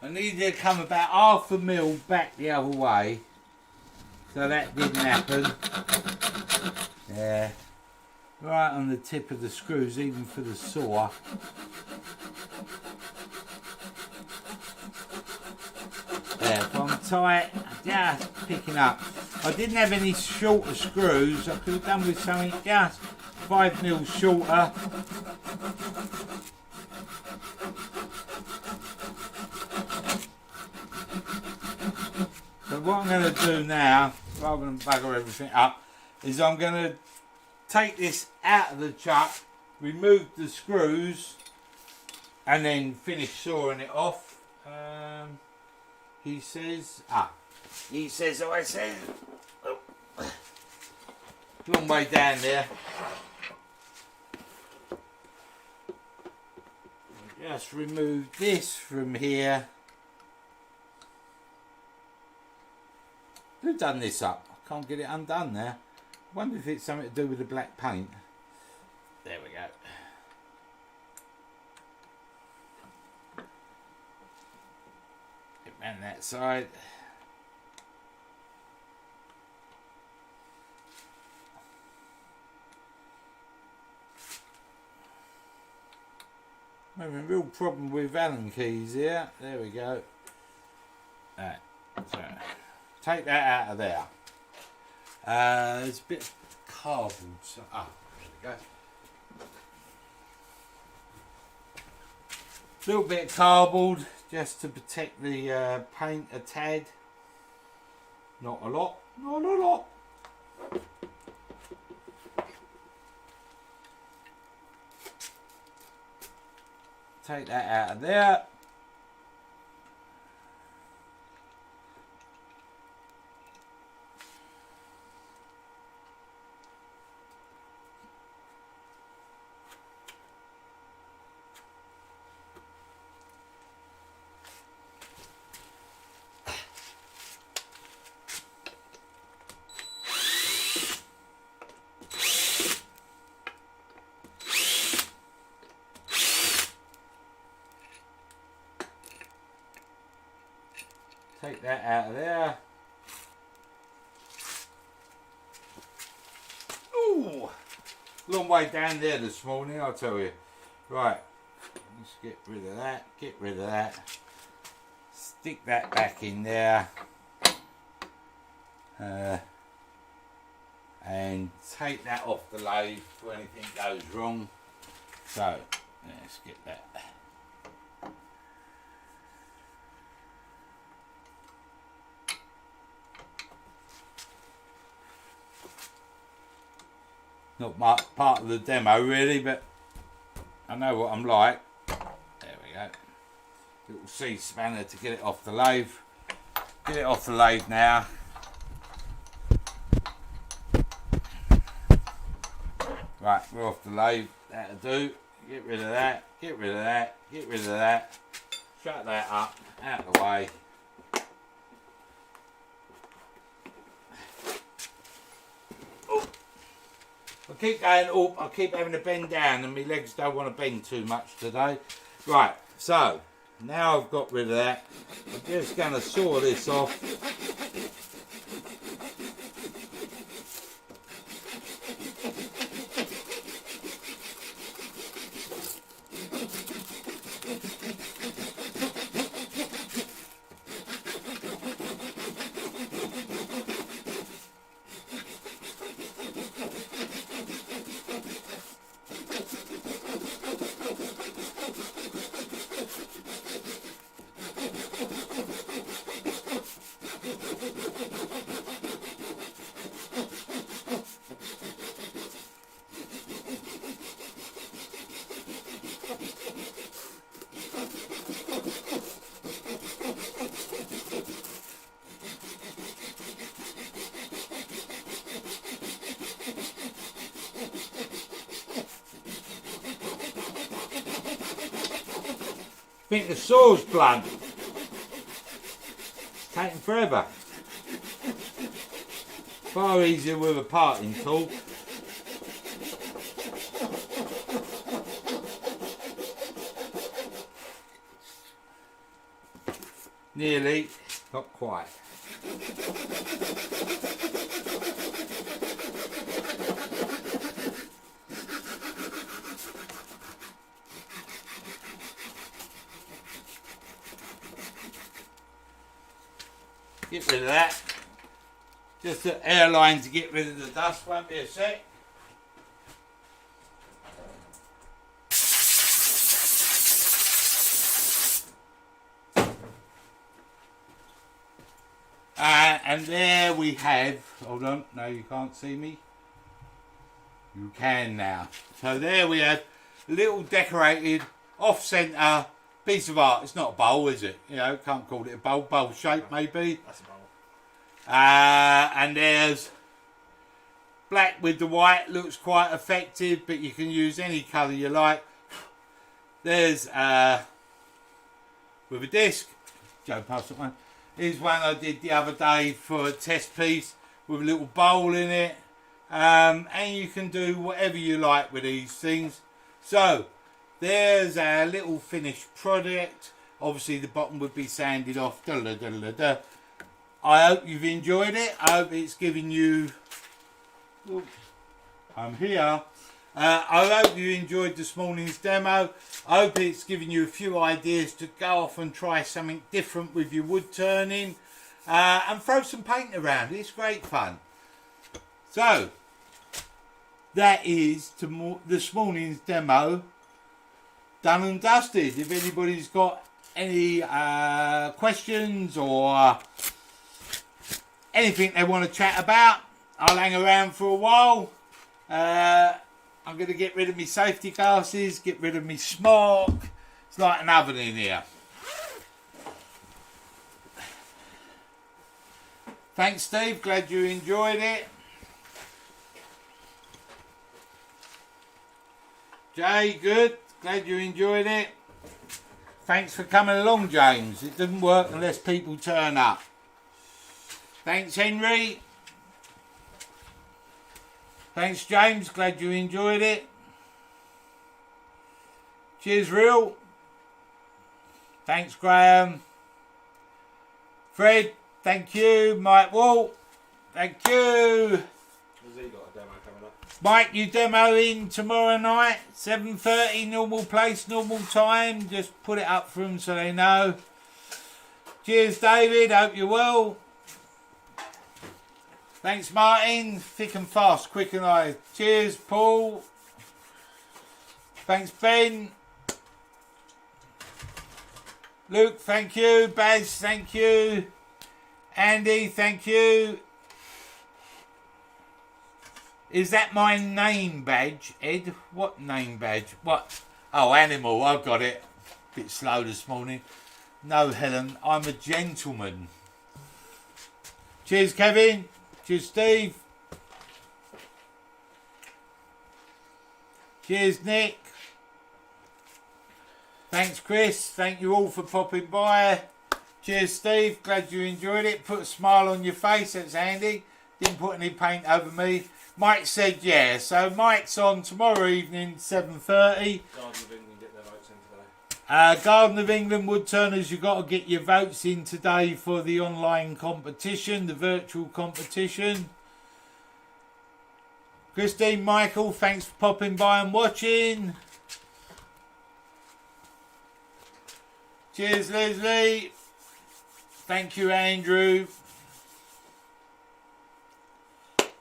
I needed to come about half a mil back the other way. So that didn't happen. Yeah. Right on the tip of the screws, even for the saw. There, if I'm tight, just picking up. I didn't have any shorter screws. I could have done with something just 5 mil shorter. So what I'm going to do now, rather than bugger everything up, is I'm going to take this out of the chuck, remove the screws, and then finish sawing it off. He says, oh, I said, oh, long way down there. Just remove this from here. Who done this up? I can't get it undone now. I wonder if it's something to do with the black paint. There we go. Get round that side. I'm having a real problem with Allen keys here. There we go. Right. So, take that out of there. There's a bit of cardboard. So, there we go. Little bit of cardboard just to protect the paint a tad. Not a lot. Not a lot. Take that out of there. Take that out of there. Ooh, long way down there this morning, I'll tell you. Right, let's get rid of that. Get rid of that. Stick that back in there. And take that off the lathe if anything goes wrong. So, let's get that. Not much part of the demo really, but I know what I'm like. There we go. Little C spanner to get it off the lathe. Get it off the lathe now. Right, we're off the lathe. That'll do. Get rid of that. Get rid of that. Get rid of that. Shut that up. Out of the way. I keep going up, I keep having to bend down and my legs don't want to bend too much today. Right, so now I've got rid of that. I'm just going to saw this off. I think the saw's blunt. It's taking forever. Far easier with a parting tool. Nearly, not quite. Get rid of that. Just an airline to get rid of the dust, won't be a sec. And there we have, hold on, no you can't see me. you can now. So there we have a little decorated off-centre piece of art. It's not a bowl, is it? You know, can't call it a bowl. Bowl shape maybe. That's a bowl. And there's black with the white. Looks quite effective, but you can use any colour you like. There's with a disc. Joe, pass that one. Here's one I did the other day for a test piece with a little bowl in it. And you can do whatever you like with these things. So there's our little finished product. Obviously the bottom would be sanded off. I hope you've enjoyed it. I hope it's given you... I'm here. I hope you enjoyed this morning's demo. I hope it's given you a few ideas to go off and try something different with your wood turning. And throw some paint around. It's great fun. So, that is this morning's demo done and dusted. If anybody's got any questions or anything they want to chat about, I'll hang around for a while. I'm going to get rid of my safety glasses, get rid of my smock. It's like an oven in here. Thanks, Steve. Glad you enjoyed it. Jay, good. Glad you enjoyed it. Thanks for coming along, James. It doesn't work unless people turn up. Thanks, Henry. Thanks, James. Glad you enjoyed it. Cheers, Real. Thanks, Graham. Fred, thank you. Mike Walt, thank you. Has he got a demo coming up? Mike, you demoing tomorrow night, 7:30, normal place, normal time. Just put it up for them so they know. Cheers, David. Hope you're well. Thanks, Martin. Thick and fast, quick and I. Cheers, Paul. Thanks, Ben. Luke, thank you. Baz, thank you. Andy, thank you. Is that my name badge, Ed? What name badge? What? Oh, animal. I've got it. Bit slow this morning. No, Helen. I'm a gentleman. Cheers, Kevin. Cheers, Steve. Cheers, Nick. Thanks, Chris. Thank you all for popping by. Cheers, Steve. Glad you enjoyed it. Put a smile on your face. That's handy. Didn't put any paint over me. Mike said yeah. So Mike's on tomorrow evening, 7:30. Garden of England get their votes in today. Garden of England Woodturners, you've got to get your votes in today for the online competition, the virtual competition. Christine, Michael, thanks for popping by and watching. Cheers, Leslie. Thank you, Andrew.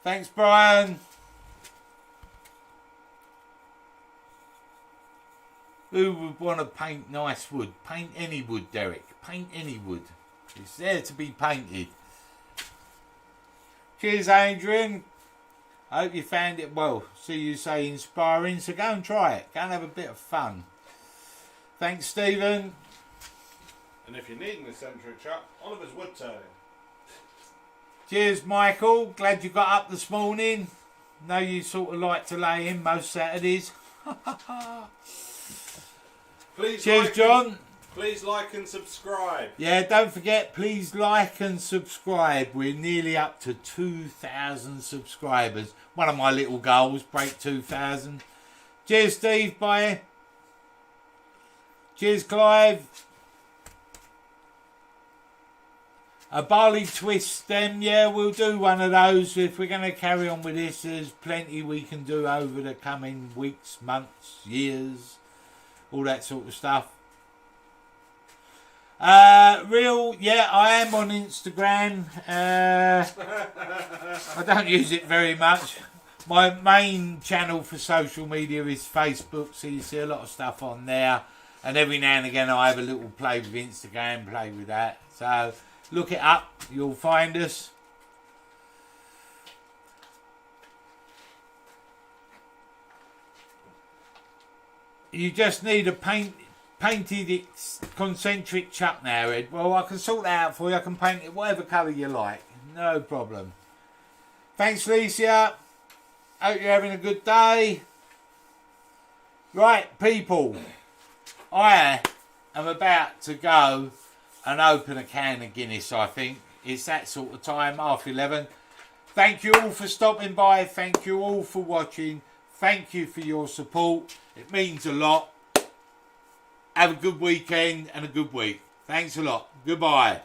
Thanks, Brian. Who would want to paint nice wood? Paint any wood, Derek. Paint any wood. It's there to be painted. Cheers, Adrian. I hope you found it, well, see you say inspiring, so go and try it. Go and have a bit of fun. Thanks, Stephen. And if you need an eccentric chuck, Oliver's wood turning. Cheers, Michael. Glad you got up this morning. Know you sort of like to lay in most Saturdays. Please cheers, John. Please like and subscribe. Yeah, don't forget, please like and subscribe. We're nearly up to 2,000 subscribers. One of my little goals, break 2,000. Cheers, Steve. Bye. Cheers, Clive. A barley twist stem, yeah, we'll do one of those. If we're going to carry on with this, there's plenty we can do over the coming weeks, months, years, all that sort of stuff. Real, yeah, I am on Instagram. I don't use it very much. My main channel for social media is Facebook, so you see a lot of stuff on there. And every now and again I have a little play with Instagram, play with that. So look it up, you'll find us. You just need a painted Eccentric Chuck now, Ed. Well, I can sort that out for you. I can paint it whatever colour you like. No problem. Thanks, Licia. Hope you're having a good day. Right, people. I am about to go and open a can of Guinness, I think. It's that sort of time, 11:30. Thank you all for stopping by. Thank you all for watching. Thank you for your support. It means a lot. Have a good weekend and a good week. Thanks a lot. Goodbye.